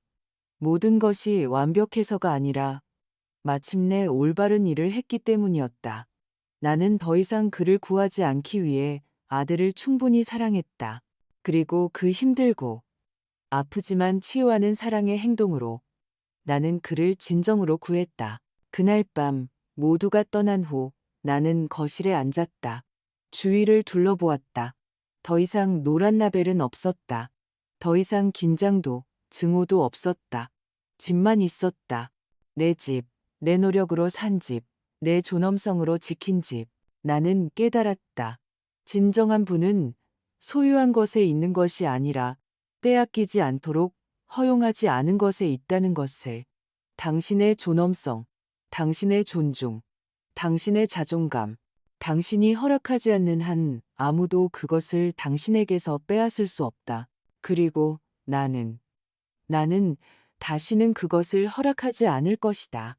모든 것이 완벽해서가 아니라 마침내 올바른 일을 했기 때문이었다. 나는 더 이상 그를 구하지 않기 위해 아들을 충분히 사랑했다. 그리고 그 힘들고 아프지만 치유하는 사랑의 행동으로 나는 그를 진정으로 구했다. 그날 밤 모두가 떠난 후 나는 거실에 앉았다. 주위를 둘러보았다. 더 이상 노란 라벨은 없었다. 더 이상 긴장도 증오도 없었다. 집만 있었다. 내 집, 내 노력으로 산 집, 내 존엄성으로 지킨 집. 나는 깨달았다. 진정한 부는 소유한 것에 있는 것이 아니라 빼앗기지 않도록 허용하지 않은 것에 있다는 것을. 당신의 존엄성, 당신의 존중, 당신의 자존감, 당신이 허락하지 않는 한 아무도 그것을 당신에게서 빼앗을 수 없다. 그리고 나는 다시는 그것을 허락하지 않을 것이다.